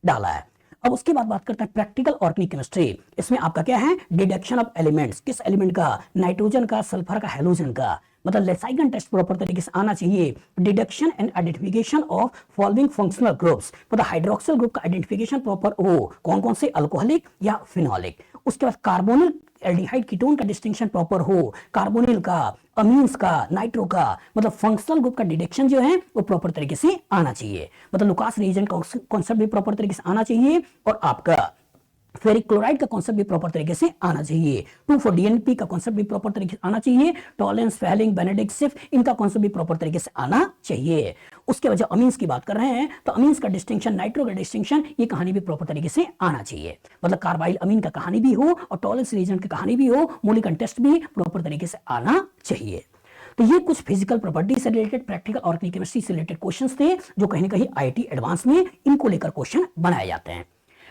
डाला है। अब उसके बाद बात करते हैं प्रैक्टिकल ऑर्गेनिक केमिस्ट्री। इसमें आपका क्या है, डिडक्शन ऑफ एलिमेंट्स, किस एलिमेंट का, नाइट्रोजन का, सल्फर का, हेलोजन का, मतलब लेसाइगन टेस्ट प्रॉपर तरीके से आना चाहिए। Deduction and identification of following functional groups, मतलब हाइड्रोक्सिल ग्रुप का आइडेंटिफिकेशन प्रॉपर हो, कौन कौन से, अल्कोहलिक या फिनोलिक। उसके बाद कार्बोनिल एल्डिहाइड कीटोन का डिस्टिंक्शन प्रॉपर हो, कार्बोनिल का, अमीन्स का, नाइट्रो का, मतलब फंक्शनल ग्रुप का डिडक्शन जो है वो प्रॉपर तरीके से आना चाहिए। मतलब लुकास रिएजेंट का कॉन्सेप्ट भी प्रॉपर तरीके से आना चाहिए, और आपका फेरिक क्लोराइड का कॉन्सेप्ट भी प्रॉपर तरीके से आना चाहिए। 2,4-DNP का कॉन्सेप्ट भी प्रॉपर तरीके से आना चाहिए। टॉलेंस, फेलिंग, बेनेडिक्ट, सिफ, इनका कॉन्सेप्ट भी प्रॉपर तरीके से आना चाहिए। उसके वजह अमीन्स की बात कर रहे हैं तो अमीन्स का डिस्टिंक्शन, नाइट्रो का डिस्टिंक्शन, ये कहानी भी प्रॉपर तरीके से आना चाहिए। मतलब कार्बाइल अमीन का कहानी भी हो और टॉलेंस रिएजेंट की कहानी भी हो, मॉलिक्यूलर टेस्ट भी प्रॉपर तरीके से आना चाहिए। तो ये कुछ फिजिकल प्रॉपर्टी से रिलेटेड, प्रैक्टिकल ऑर्गेनिक केमिस्ट्री से रिलेटेड क्वेश्चंस थे, जो कहीं ना कहीं आईटी एडवांस में इनको लेकर क्वेश्चन बनाए जाते हैं।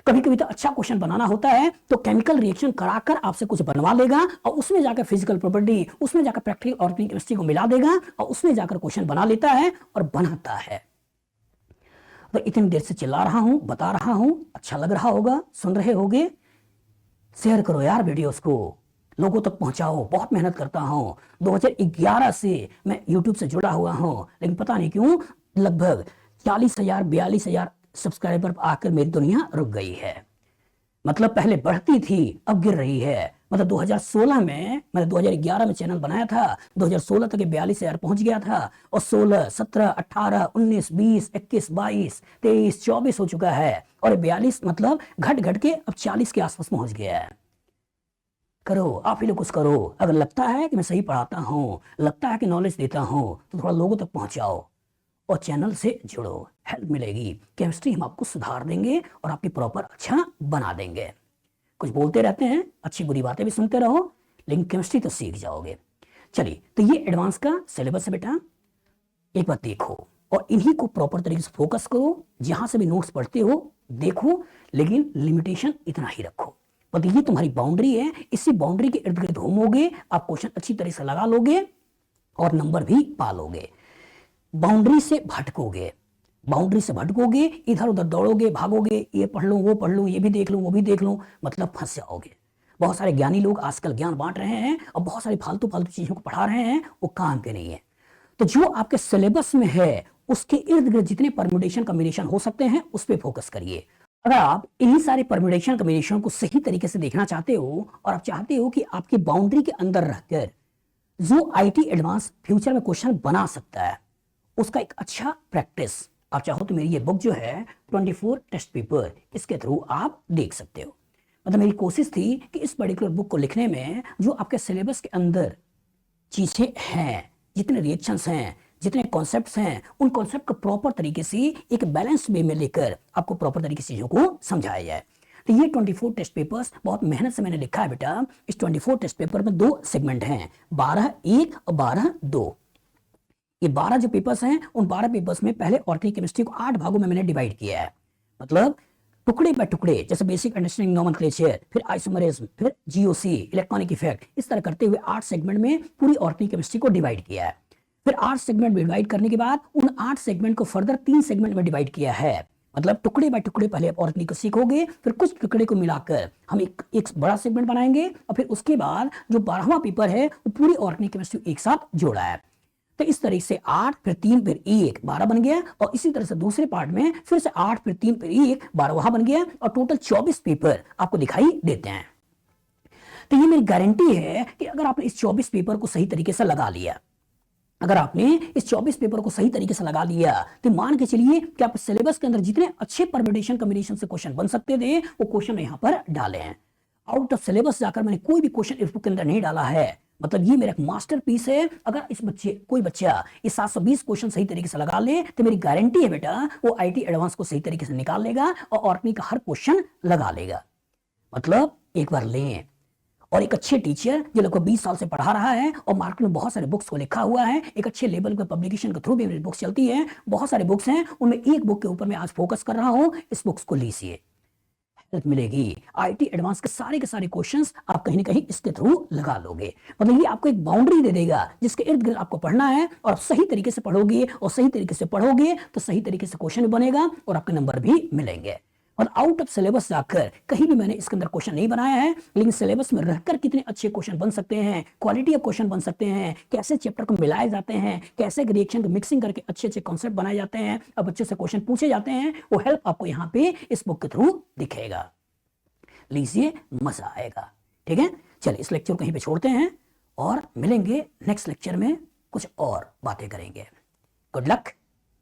कभी कभी तो अच्छा क्वेश्चन बनाना होता है तो केमिकल रिएक्शन कराकर आपसे कुछ बनवा लेगा, और उसमें जाकर फिजिकल प्रॉपर्टी, उसमें जाकर प्रैक्टिकल ऑर्गेनिक केमिस्ट्री को मिला देगा, और उसमें जाकर क्वेश्चन बना लेता है और बनाता है। तो इतनी देर से चिल्ला रहा हूं, बता रहा हूं, अच्छा लग रहा होगा, सुन रहे होगे, शेयर करो यार वीडियोस को, लोगों तक पहुंचाओ। बहुत मेहनत करता हूं, 2011 से मैं यूट्यूब से जुड़ा हुआ हूं, लेकिन पता नहीं क्यों लगभग 40,000 42,000 सब्सक्राइबर आकर मेरी दुनिया रुक गई है। मतलब पहले बढ़ती थी, अब गिर रही है। मतलब 2016 में मैंने 2011 में चैनल बनाया था, 2016 तक 42,000 पहुंच गया था, और 16 17 18 19 20 21 22 23 24 हो चुका है, और 42 मतलब घट घट के अब 40 के आसपास पहुंच गया है। करो, आप ही लोग कुछ करो। अगर लगता है कि मैं सही पढ़ाता हूँ, लगता है कि नॉलेज देता हूँ, तो थोड़ा लोगों तक पहुंचाओ और चैनल से जुड़ो, हेल्प मिलेगी। केमिस्ट्री हम आपको सुधार देंगे और आपकी प्रॉपर अच्छा बना देंगे। कुछ बोलते रहते हैं, अच्छी बुरी बातें भी सुनते रहो, लेकिन केमिस्ट्री तो सीख जाओगे। चलिए, तो ये एडवांस का सिलेबस है बेटा, एक बार देखो और इन्हीं को प्रॉपर तरीके से फोकस करो। जहां से भी नोट्स पढ़ते हो देखो, लेकिन लिमिटेशन इतना ही रखो। मतलब ये तुम्हारी बाउंड्री है, इसी बाउंड्री के इर्द गिर्द घूमोगे, आप क्वेश्चन अच्छी तरह से लगा लोगे और नंबर भी पा लोगे। बाउंड्री से भटकोगे, बाउंड्री से भटकोगे, इधर उधर दौड़ोगे, भागोगे, ये पढ़ लूं, वो पढ़ लूं, ये भी देख लूं, वो भी देख लूं, मतलब फंस जाओगे। बहुत सारे ज्ञानी लोग आजकल ज्ञान बांट रहे हैं और बहुत सारी फालतू फालतू चीजों को पढ़ा रहे हैं, वो काम के नहीं है। तो जो आपके सिलेबस में है उसके इर्द गिर्द जितने परम्यूटेशन कॉम्बिनेशन हो सकते हैं उस पर फोकस करिए। अगर आप इन्हीं सारे परम्यूटेशन कॉम्बिनेशन को सही तरीके से देखना चाहते हो और आप चाहते हो कि आपकी बाउंड्री के अंदर रहकर जो आईटी एडवांस फ्यूचर में क्वेश्चन बना सकता है, उसका एक अच्छा प्रैक्टिस आप चाहो तो मेरी ये बुक जो है 24 टेस्ट पेपर, इसके थ्रू आप देख सकते हो। मतलब मेरी कोशिश थी कि इस पर्टिकुलर बुक को लिखने में जो आपके सिलेबस के अंदर चीजें हैं, जितने रिएक्शंस हैं, जितने कॉन्सेप्ट्स हैं, उन कॉन्सेप्ट को प्रॉपर तरीके से एक बैलेंस वे में लेकर आपको प्रॉपर तरीके से चीजों को समझाया जाए। तो ये 24 टेस्ट पेपर्स बहुत मेहनत से मैंने लिखा है बेटा। इस 24 टेस्ट पेपर में 2 सेगमेंट हैं, 12-1 और 12-2। ये 12 जो पेपर्स हैं, उन 12 पेपर्स में पहले ऑर्गेनिक केमिस्ट्री को 8 भागों में मैंने डिवाइड किया है। मतलब टुकड़े बाय टुकड़े, जैसे बेसिक अंडरस्टैंडिंग नोमेनक्लेचर, फिर आइसोमरिज्म, फिर जीओसी, इलेक्ट्रॉनिक इफेक्ट, इस तरह करते हुए 8 सेगमेंट में पूरी ऑर्गेनिक केमिस्ट्री को डिवाइड किया है। फिर 8 सेगमेंट में डिवाइड करने के बाद उन 8 सेगमेंट को फर्दर 3 सेगमेंट में डिवाइड किया है। मतलब टुकड़े बाय टुकड़े पहले आप ऑर्गेनिक को सीखोगे, फिर कुछ टुकड़े को मिलाकर हम एक बड़ा सेगमेंट बनाएंगे, और फिर उसके बाद जो 12वां पेपर है वो पूरी ऑर्गेनिक केमिस्ट्री एक साथ जोड़ा है। तो इस तरह से 8 फिर 3 फिर 1 12 बन गया, और इसी तरह से दूसरे पार्ट में फिर से 8 फिर 3 फिर 1 12 वहां बन गया, और टोटल 24 पेपर आपको दिखाई देते हैं। तो ये मेरी गारंटी है कि अगर आपने इस 24 पेपर को सही तरीके से लगा लिया, अगर आपने इस 24 पेपर को सही तरीके से लगा लिया, तो मान के चलिए कि आप सिलेबस के अंदर जितने अच्छे परम्यूटेशन कॉम्बिनेशन से क्वेश्चन बन सकते थे वो क्वेश्चन यहां पर डाले हैं। आउट ऑफ सिलेबस जाकर मैंने कोई भी क्वेश्चन इस बुक के अंदर नहीं डाला है। मतलब ये मेरा एक मास्टरपीस है। अगर इस कोई बच्चा ये 720 क्वेश्चन सही तरीके से लगा ले, तो मेरी गारंटी है बेटा वो आईटी एडवांस को सही तरीके से निकाल लेगा और ऑर्गेनिक का हर क्वेश्चन लगा लेगा। मतलब एक बार लें, और एक अच्छे टीचर जो लोग को 20 साल से पढ़ा रहा है और मार्केट में बहुत सारे बुक्स को लिखा हुआ है, एक अच्छे लेवल के पब्लिकेशन के थ्रू भी मेरी बुक्स चलती है, बहुत सारे बुक्स हैं, उनमें एक बुक के ऊपर मैं आज फोकस कर रहा हूं। इस बुक्स को लीजिए, हेल्प मिलेगी। आईटी एडवांस के सारे क्वेश्चंस आप कहीं ना कहीं इसके थ्रू लगा लोगे। मतलब ये आपको एक बाउंड्री दे देगा जिसके इर्द गिर्द आपको पढ़ना है, और आप सही तरीके से पढ़ोगे और सही तरीके से पढ़ोगे तो सही तरीके से क्वेश्चन बनेगा और आपके नंबर भी मिलेंगे। और आउट ऑफ सिलेबस जाकर कहीं भी मैंने इसके अंदर क्वेश्चन नहीं बनाया है, लेकिन सिलेबस में रहकर कितने अच्छे क्वेश्चन बन सकते हैं, क्वालिटी ऑफ क्वेश्चन बन सकते हैं, कैसे चैप्टर को मिलाए जाते हैं, कैसे रिएक्शन को मिक्सिंग करके अच्छे अच्छे कॉन्सेप्ट बनाए जाते हैं और बच्चों से क्वेश्चन पूछे जाते हैं, वो हेल्प आपको यहाँ पे इस बुक के थ्रू दिखेगा। लीजिए, मजा आएगा। ठीक है, चलिए इस लेक्चर को कहीं पे छोड़ते हैं और मिलेंगे नेक्स्ट लेक्चर में, कुछ और बातें करेंगे। Good luck,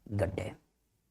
good day.